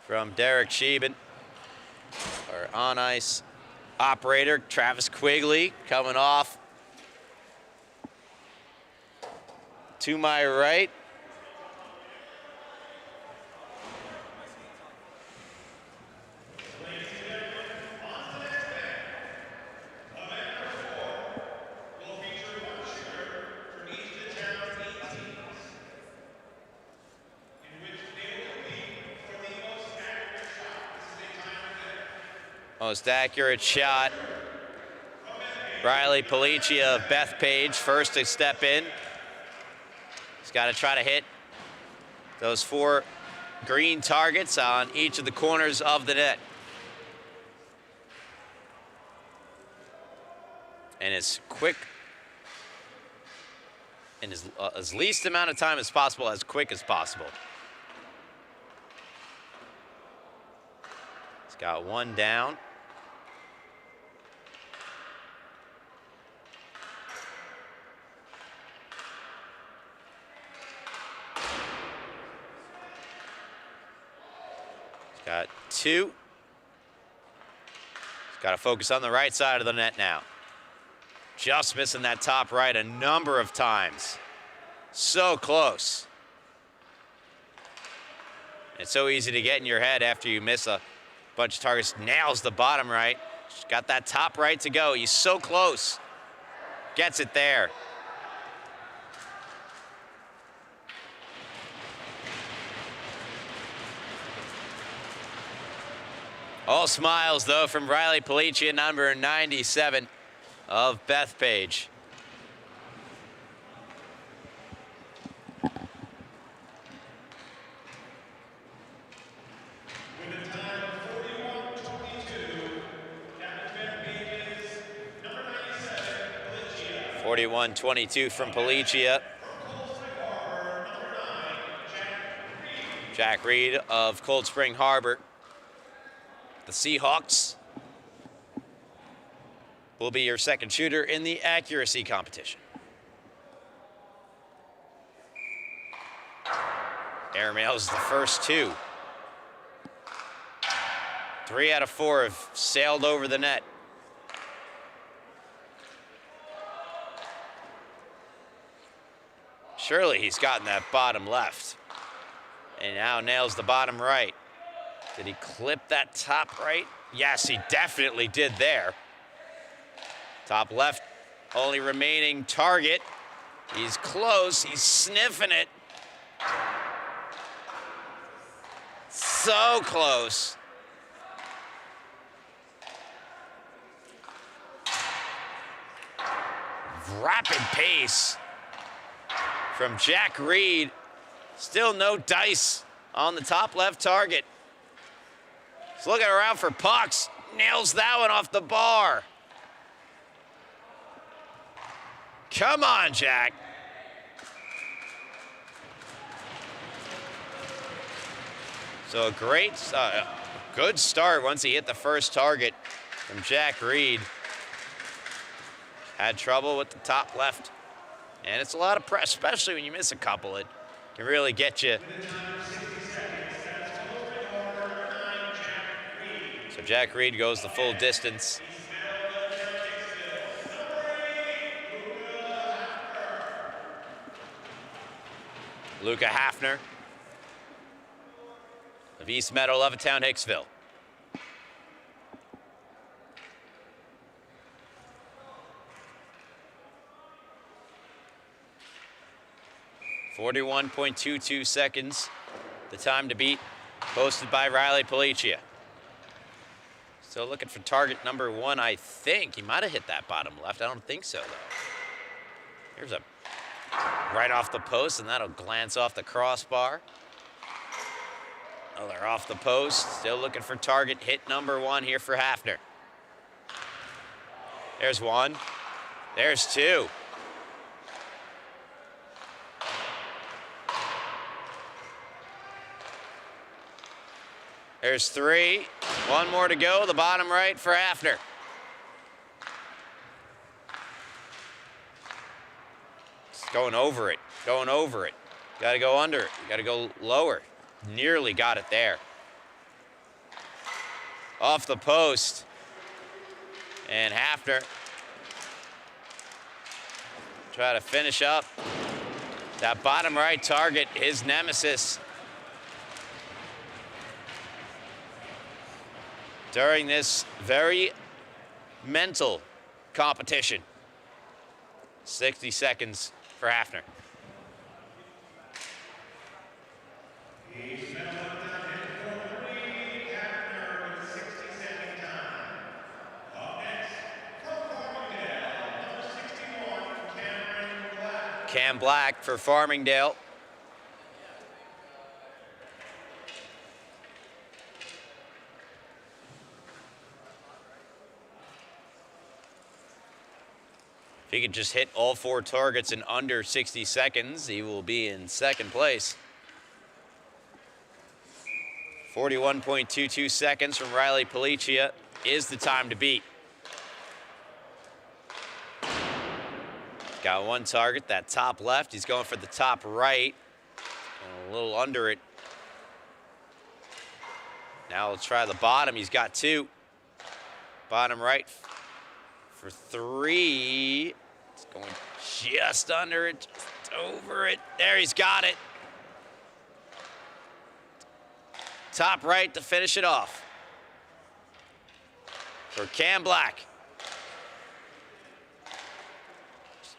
from Derek Sheben, our on-ice operator. Travis Quigley coming off to my right. Most accurate shot. Riley Policia of Bethpage, first to step in. He's got to try to hit those 4 green targets on each of the corners of the net. And as quick, in as least amount of time as possible, as quick as possible. He's got 1 down. Got 2. He's got to focus on the right side of the net now. Just missing that top right a number of times. So close. It's so easy to get in your head after you miss a bunch of targets. Nails the bottom right. Just got that top right to go. He's so close. Gets it there. All smiles, though, from Riley Policia, number 97 of Bethpage. with a time of 41:22, Captain Bethpage's number 97, Policia. 41-22 from Policia. Jack Reed of Cold Spring Harbor. The Seahawks will be your second shooter in the accuracy competition. Airmails the first two. 3 out of 4 have sailed over the net. Surely he's gotten that bottom left. And now nails the bottom right. Did he clip that top right? Yes, he definitely did there. Top left, only remaining target. He's close, he's sniffing it. So close. Rapid pace from Jack Reed. Still no dice on the top left target. He's looking around for pucks. Nails that one off the bar. Come on, Jack. So a great, good start once he hit the first target from Jack Reed. Had trouble with the top left. And it's a lot of press, especially when you miss a couple. It can really get you. So Jack Reed goes the full distance. Luca Hafner of East Meadow, Levittown, Hicksville. .22 seconds, the time to beat, posted by Riley Policia. Still looking for target number 1, I think. He might have hit that bottom left. I don't think so, though. Here's a right off the post, and that'll glance off the crossbar. Oh, they're off the post. Still looking for target hit number 1 here for Hafner. There's 1. There's 2. There's 3. 1 more to go. The bottom right for Hafner. It's going over it. Going over it. Got to go under it. Got to go lower. Nearly got it there. Off the post. And Hafner try to finish up that bottom right target, his nemesis. During this very mental competition. 60 seconds for Hafner. Cam Black for Farmingdale. If he could just hit all 4 targets in under 60 seconds, he will be in second place. 41.22 seconds from Riley Policia is the time to beat. Got 1 target, that top left. He's going for the top right. A little under it. Now we'll try the bottom. He's got 2. Bottom right for 3. It's going just under it, just over it. There, he's got it. Top right to finish it off for Cam Black.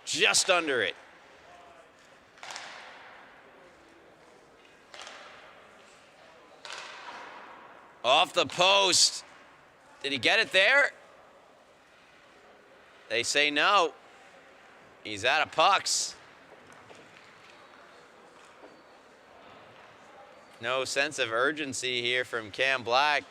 Just under it. Off the post. Did he get it there? They say no. He's out of pucks. No sense of urgency here from Cam Black.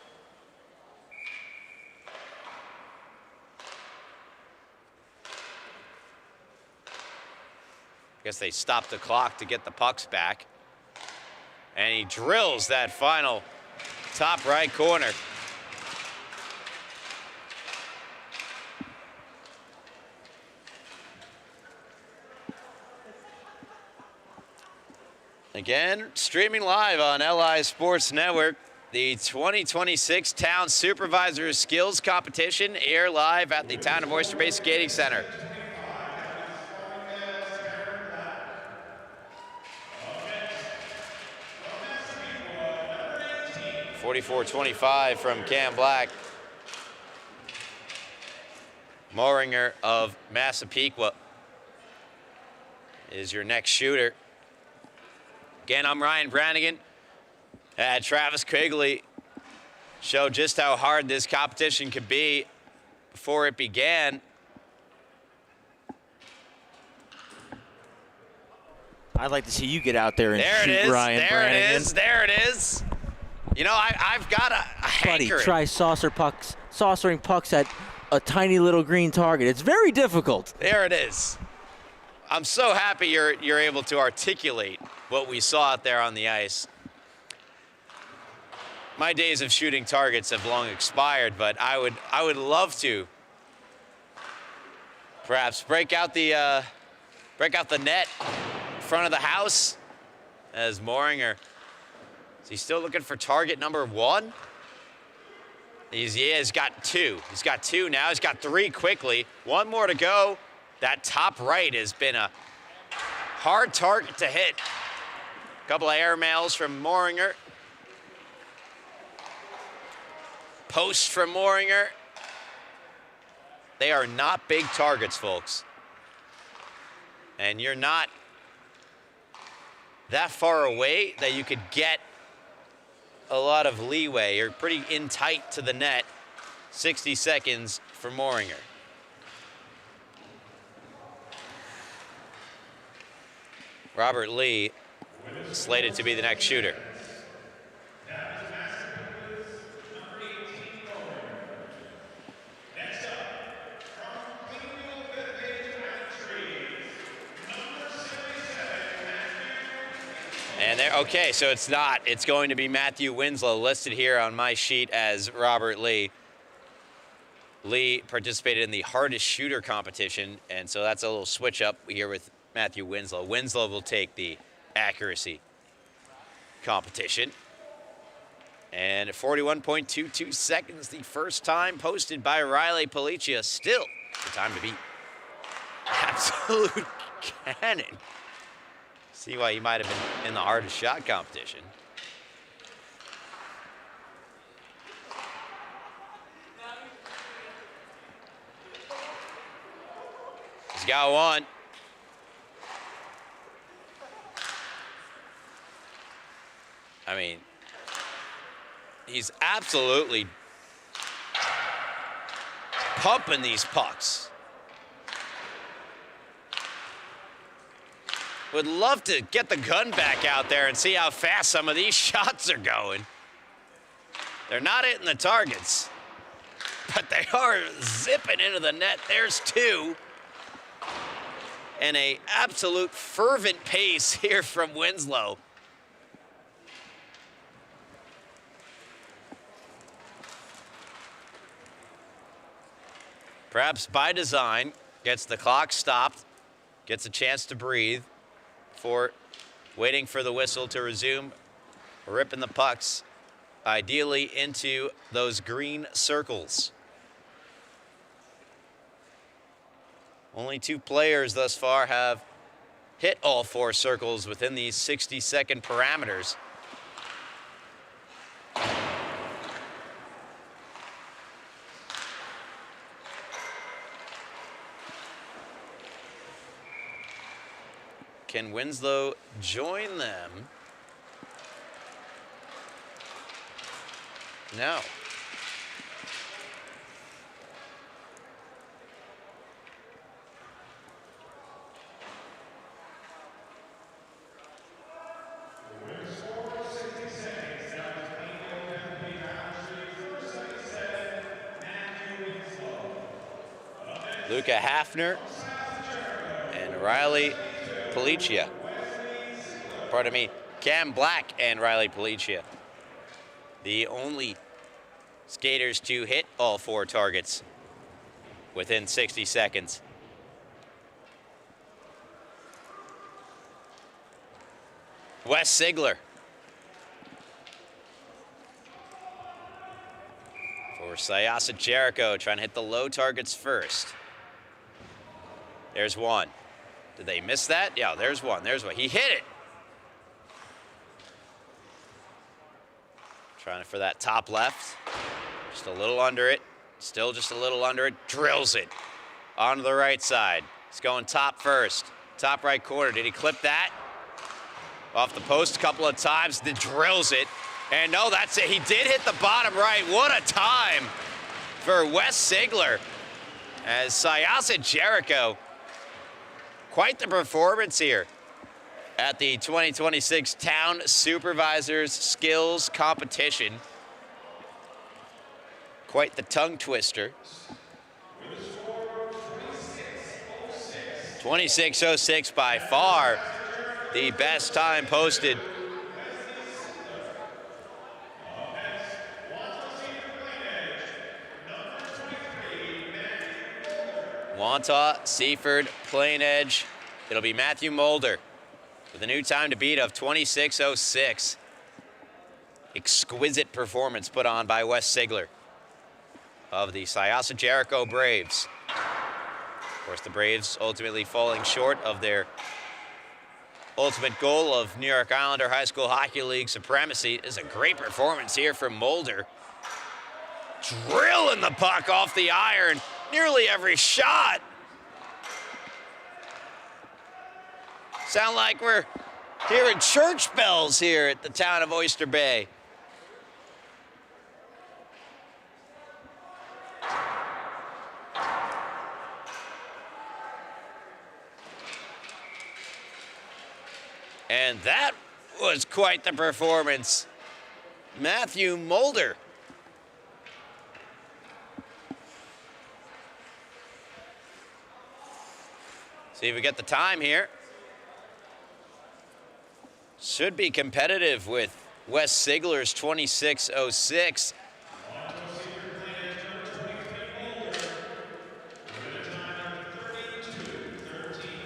Guess they stopped the clock to get the pucks back. And he drills that final top right corner. Again, streaming live on LI Sports Network, the 2026 Town Supervisor Skills Competition, air live at the Town of Oyster Bay Skating Center. 44-25 from Cam Black. Moringer of Massapequa is your next shooter. Again, I'm Ryan Brannigan. Travis Quigley showed just how hard this competition could be before it began. I'd like to see you get out there and There shoot it is. Ryan There Brannigan. it is. There it is. You know, I've got a Buddy, hankering. try saucering pucks at a tiny little green target. It's very difficult. There it is. I'm so happy you're able to articulate what we saw out there on the ice. My days of shooting targets have long expired, but I would love to perhaps break out the net in front of the house as Moringer. Is he still looking for target number 1? He's got 2. He's got 2 now. He's got 3 quickly. 1 more to go. That top right has been a hard target to hit. A couple of air mails from Moringer. Post from Moringer. They are not big targets, folks. And you're not that far away that you could get a lot of leeway. You're pretty in tight to the net. 60 seconds for Moringer. Robert Lee slated to be the next shooter. And there, okay, so it's not. It's going to be Matthew Winslow, listed here on my sheet as Robert Lee. Lee participated in the hardest shooter competition, and so that's a little switch up here with Matthew Winslow. Winslow will take the accuracy competition. And at 41.22 seconds, the first time posted by Riley Policia. Still the time to beat. Absolute cannon. See why he might have been in the hardest shot competition. He's got 1. I mean, he's absolutely pumping these pucks. Would love to get the gun back out there and see how fast some of these shots are going. They're not hitting the targets, but they are zipping into the net. There's 2. And a absolute fervent pace here from Winslow. Perhaps by design, gets the clock stopped, gets a chance to breathe before waiting for the whistle to resume ripping the pucks, ideally into those green circles. Only 2 players thus far have hit all 4 circles within these 60-second parameters. Can Winslow join them? No. Luca Hafner and Riley Policia. Pardon me, Cam Black and Riley Policia. The only skaters to hit all 4 targets within 60 seconds. Wes Sigler. For Syosset Jericho, trying to hit the low targets first. There's one. Did they miss that? Yeah, there's one. There's one. He hit it. Trying for that top left. Just a little under it. Still just a little under it. Drills it onto the right side. He's going top first. Top right corner. Did he clip that? Off the post a couple of times. Then drills it. And no, that's it. He did hit the bottom right. What a time for Wes Sigler. As Syosset Jericho. Quite the performance here at the 2026 Town Supervisors Skills Competition. Quite the tongue twister. 26:06 by far the best time posted. Wantagh, Seaford, Plain Edge. It'll be Matthew Mulder with a new time to beat of 26:06. Exquisite performance put on by Wes Sigler of the Syosset Jericho Braves. Of course, the Braves ultimately falling short of their ultimate goal of New York Islander High School Hockey League supremacy. It is a great performance here from Mulder. Drilling the puck off the iron. Nearly every shot. Sound like we're hearing church bells here at the town of Oyster Bay. And that was quite the performance. Matthew Mulder. See if we get the time here. Should be competitive with Wes Sigler's 26:06.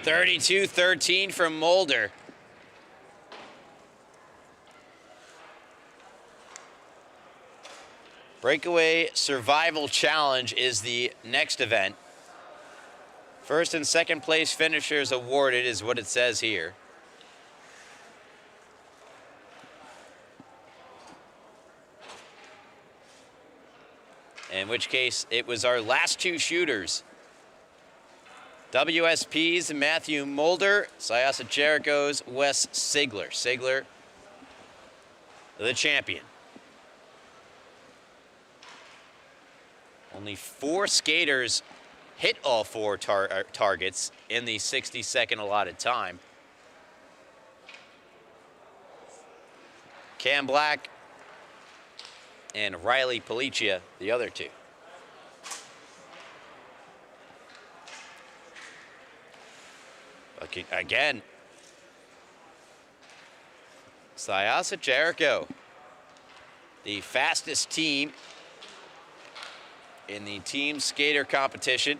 32:13 from Mulder. Breakaway Survival Challenge is the next event. First and second place finishers awarded is what it says here. In which case, it was our last two shooters. WSP's Matthew Mulder, Syosset Jericho's Wes Sigler. Sigler, the champion. Only 4 skaters hit all 4 targets in the 60-second allotted time. Cam Black and Riley Policia, the other 2. Okay, again, Syosset Jericho, the fastest team in the team skater competition.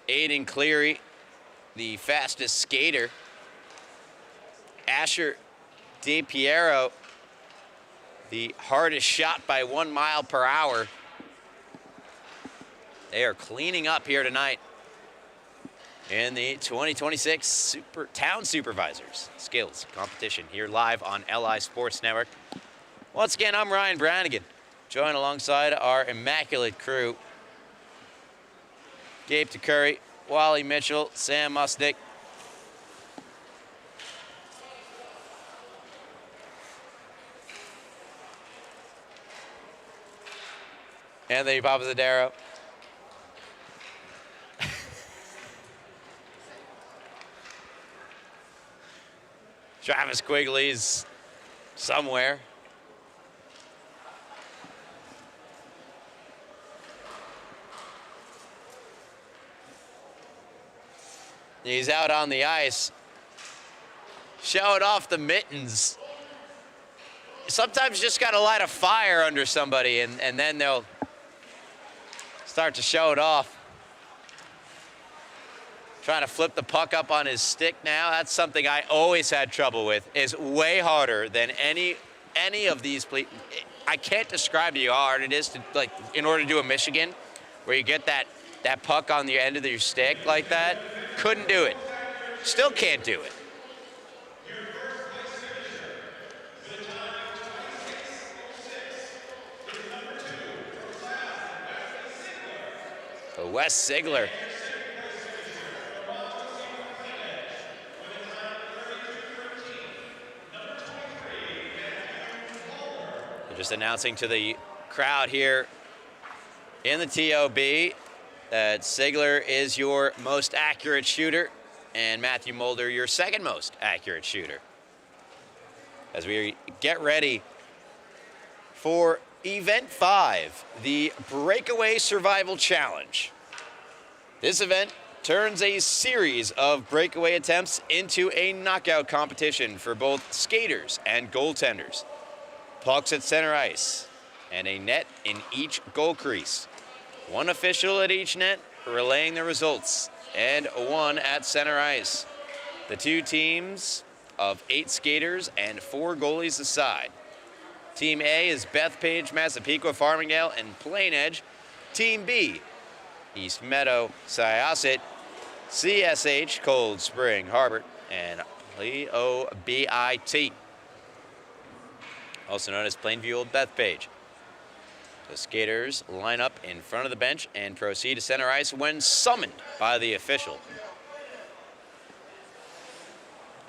Aiden Cleary, the fastest skater. Asher DePiero, the hardest shot by 1 mile per hour. They are cleaning up here tonight in the 2026 Town Supervisors Skills Competition here live on LI Sports Network. Once again, I'm Ryan Brannigan, joined alongside our immaculate crew. Gabe DeCurry, Wally Mitchell, Sam Musnick. Anthony Papazadero. Travis Quigley's somewhere. He's out on the ice, showing off the mittens. Sometimes you just got to light a fire under somebody and then they'll start to show it off. Trying to flip the puck up on his stick now. That's something I always had trouble with. Is way harder than any of these. I can't describe to you how hard it is to, like, in order to do a Michigan, where you get that puck on the end of your stick like that. Couldn't do it. Still can't do it. So Wes Sigler. Just announcing to the crowd here in the TOB that Sigler is your most accurate shooter and Matthew Mulder your second most accurate shooter. As we get ready for Event 5, the Breakaway Survival Challenge. This event turns a series of breakaway attempts into a knockout competition for both skaters and goaltenders. Pucks at center ice, and a net in each goal crease. One official at each net relaying the results, and one at center ice. The two teams of 8 skaters and 4 goalies aside. Team A is Bethpage, Massapequa, Farmingdale, and Plain Edge. Team B, East Meadow, Syosset, CSH, Cold Spring, Harbor, and Leobit, also known as Plainview Old Bethpage. The skaters line up in front of the bench and proceed to center ice when summoned by the official.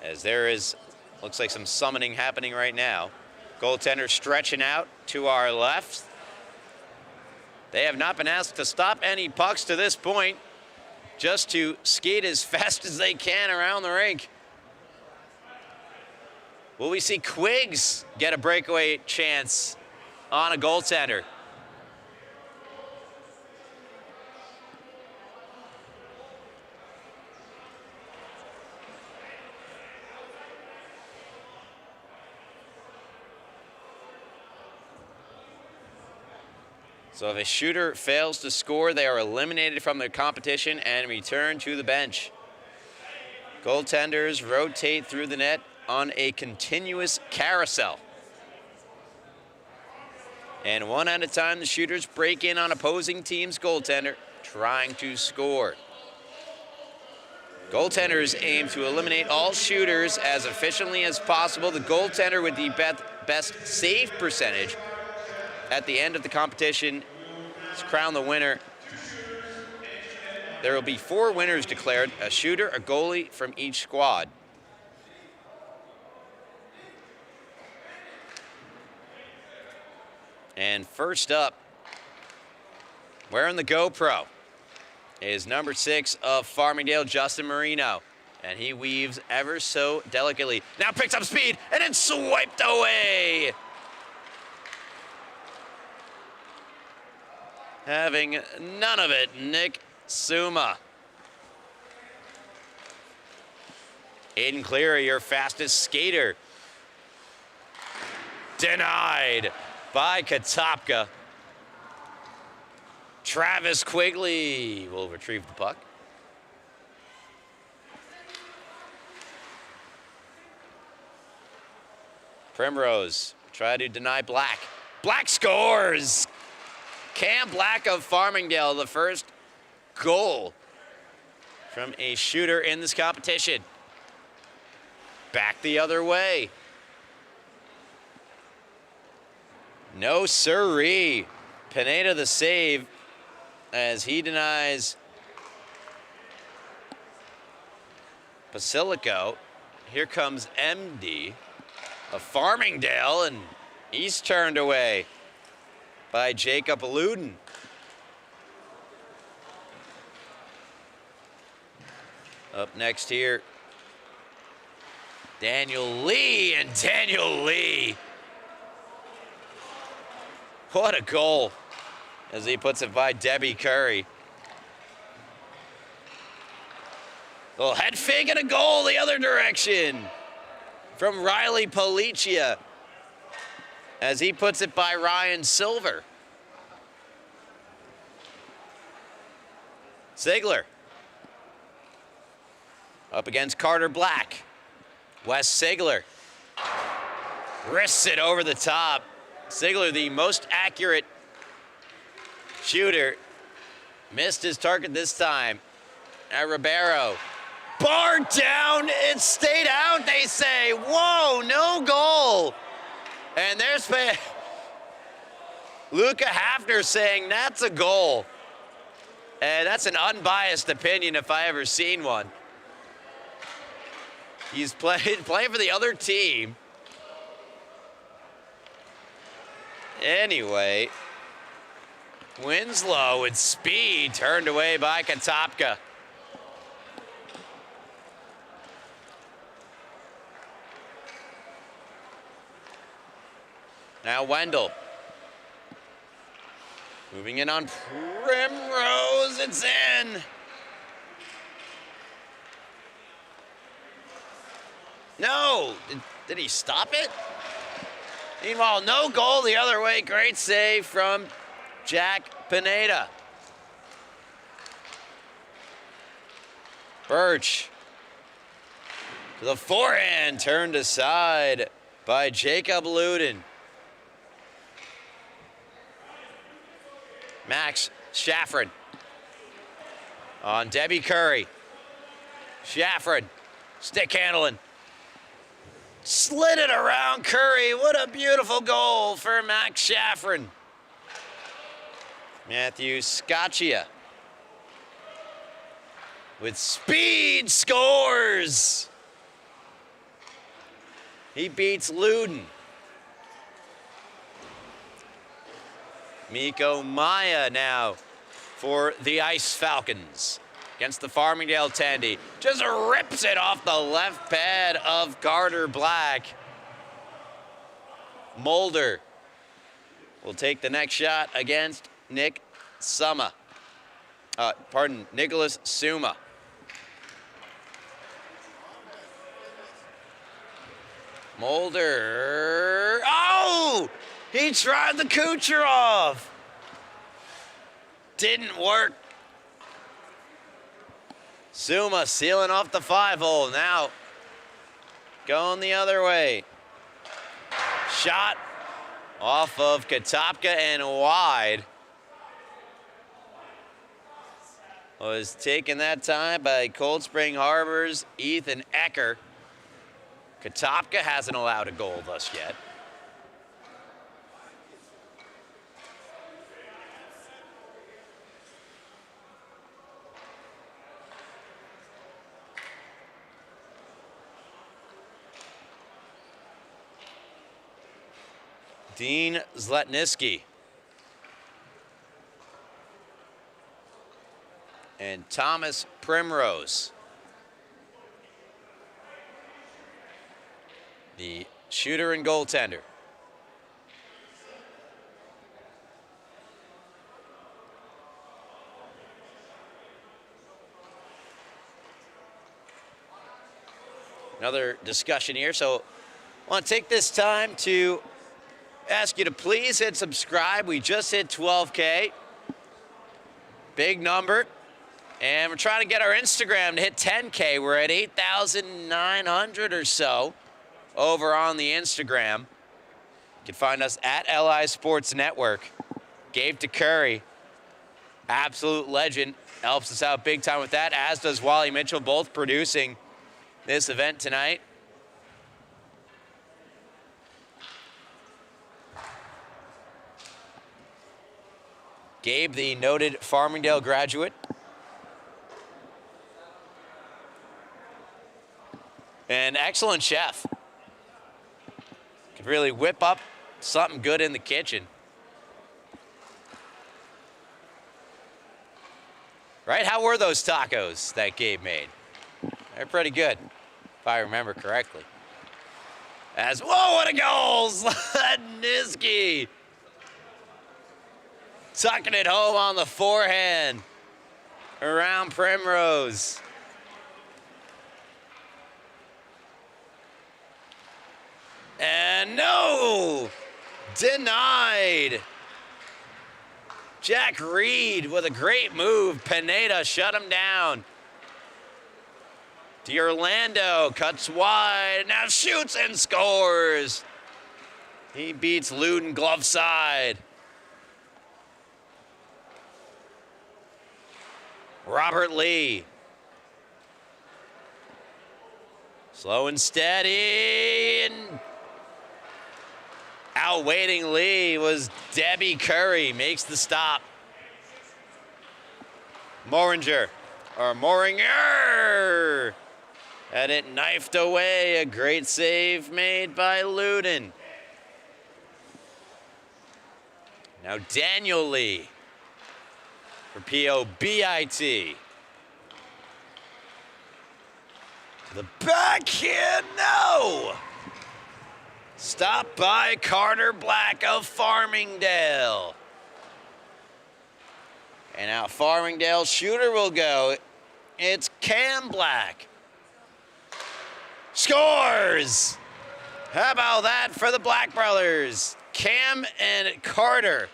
As there is, looks like some summoning happening right now. Goaltender stretching out to our left. They have not been asked to stop any pucks to this point, just to skate as fast as they can around the rink. Will we see Quiggs get a breakaway chance on a goaltender? So if a shooter fails to score, they are eliminated from the competition and return to the bench. Goaltenders rotate through the net on a continuous carousel. And one at a time, the shooters break in on opposing team's goaltender, trying to score. Goaltenders aim to eliminate all shooters as efficiently as possible. The goaltender with the best save percentage at the end of the competition is crowned the winner. There will be 4 winners declared, a shooter, a goalie from each squad. And first up, wearing the GoPro, is number 6 of Farmingdale, Justin Marino. And he weaves ever so delicately. Now picks up speed, and it's swiped away. Having none of it, Nick Suma. Aiden Cleary, your fastest skater. Denied by Katopka. Travis Quigley will retrieve the puck. Primrose try to deny Black. Black scores! Cam Black of Farmingdale, the first goal from a shooter in this competition. Back the other way. No siree. Pineda the save as he denies Basilico. Here comes MD of Farmingdale, and he's turned away by Jacob Luden. Up next here, Daniel Lee, and Daniel Lee. What a goal as he puts it by Debbie Curry. Little head fake and a goal the other direction from Riley Policia as he puts it by Ryan Silver. Ziegler Up against Carter Black. Wes Sigler wrists it over the top. Sigler, the most accurate shooter, missed his target this time. Now Ribeiro. Barred down. It stayed out, they say. Whoa, no goal. And there's Luca Hafner saying that's a goal. And that's an unbiased opinion if I ever seen one. He's playing for the other team. Anyway, Winslow with speed turned away by Katopka. Now Wendell. Moving in on Primrose, it's in. No, did he stop it? Meanwhile, no goal the other way. Great save from Jack Pineda. Birch to the forehand, turned aside by Jacob Luden. Max Shaffrin on Debbie Curry. Shaffrin, stick handling. Slid it around Curry. What a beautiful goal for Max Shaffrin. Matthew Scaccia with speed scores. He beats Luden. Miko Maya now for the Ice Falcons against the Farmingdale Tandy. Just rips it off the left pad of Carter Black. Mulder will take the next shot against Nicholas Suma. Mulder. Oh! He tried the Kucherov. Didn't work. Suma sealing off the 5-hole. Now going the other way. Shot off of Katopka and wide. Was taken that time by Cold Spring Harbor's Ethan Ecker. Katopka hasn't allowed a goal thus yet. Dean Zlatniski and Thomas Primrose, the shooter and goaltender. Another discussion here, so I want to take this time to ask you to please hit subscribe. We just hit 12K. Big number. And we're trying to get our Instagram to hit 10K. We're at 8,900 or so over on the Instagram. You can find us at LI Sports Network. Gabe to Curry, absolute legend, helps us out big time with that, as does Wally Mitchell, both producing this event tonight. Gabe, the noted Farmingdale graduate. An excellent chef. Could really whip up something good in the kitchen. Right? How were those tacos that Gabe made? They're pretty good, if I remember correctly. As, whoa, what a goal! Zlatniski tucking it home on the forehand around Primrose. And no! Denied. Jack Reed with a great move. Pineda shut him down. D'Orlando cuts wide, now shoots and scores. He beats Luden glove side. Robert Lee. Slow and steady, and outweighting Lee was Debbie Curry, makes the stop. Moringer had it knifed away. A great save made by Luden. Now Daniel Lee for POBIT. The backhand, no! Stop by Carter Black of Farmingdale. And out Farmingdale shooter will go. It's Cam Black. Scores! How about that for the Black brothers? Cam and Carter.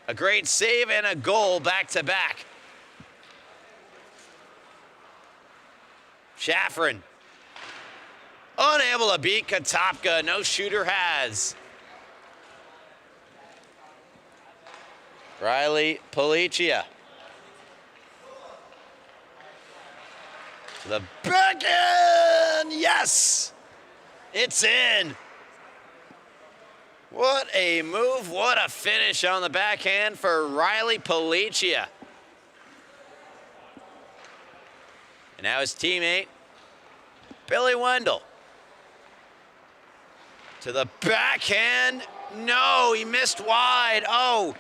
A great save and a goal back to back. Shaffrin. Unable to beat Katopka. No shooter has. Riley Policia. To the backhand. Yes! It's in. What a move. What a finish on the backhand for Riley Policia. And now his teammate, Billy Wendell. To the backhand. No, he missed wide. Oh,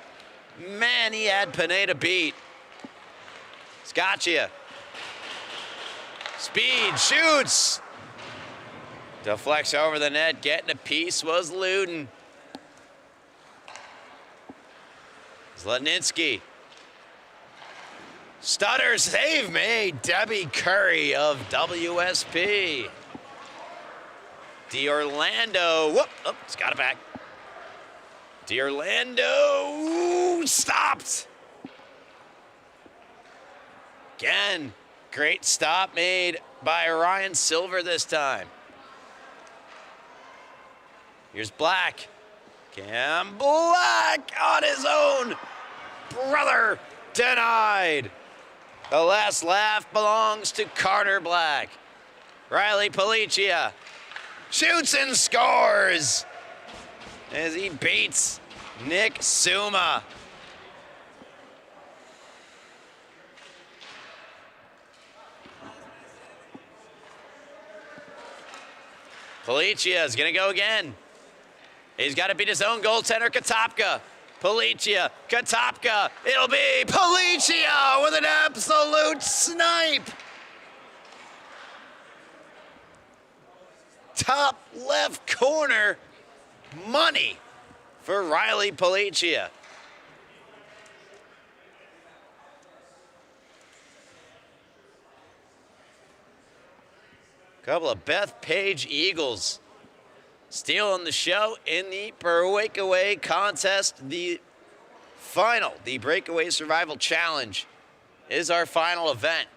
man, he had Pineda beat. Scaccia. Speed, shoots. Deflects over the net. Getting a piece was Luden. Zlatnitsky. Stutter save made. Debbie Curry of WSP. D'Orlando. Whoop. Oh, he's got it back. D'Orlando stopped. Again, great stop made by Ryan Silver this time. Here's Black. Cam Black on his own. Brother denied. The last laugh belongs to Carter Black. Riley Policia shoots and scores as he beats Nick Suma. Policia is going to go again. He's got to beat his own goaltender, Katopka. Policia, Katopka. It'll be Policia with an absolute snipe. Top left corner, money for Riley Policia. Couple of Beth Page Eagles stealing the show in the Breakaway contest. The final, the Breakaway Survival Challenge, is our final event.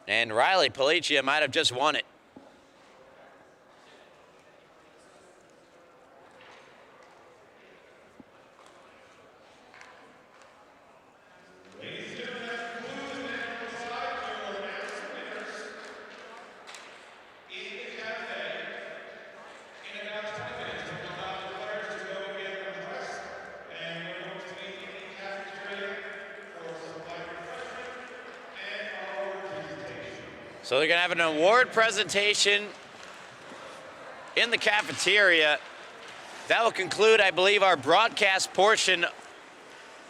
And Riley Policia might have just won it. So they're going to have an award presentation in the cafeteria. That will conclude, I believe, our broadcast portion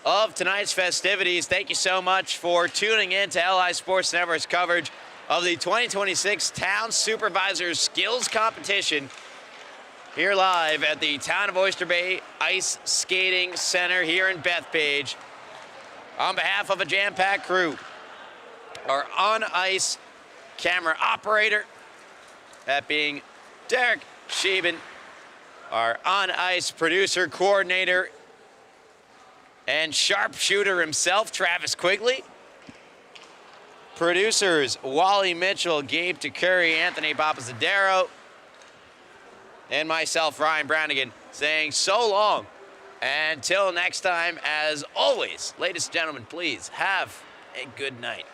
of tonight's festivities. Thank you so much for tuning in to LI Sports Network's coverage of the 2026 Town Supervisor Skills Competition here live at the Town of Oyster Bay Ice Skating Center here in Bethpage. On behalf of a jam-packed crew, our on-ice camera operator, that being Derek Sheben, our on-ice producer coordinator, And sharpshooter himself, Travis Quigley. Producers, Wally Mitchell, Gabe Curry, Anthony Papasadero, and myself, Ryan Brownigan, saying so long. Until next time, as always, ladies and gentlemen, please have a good night.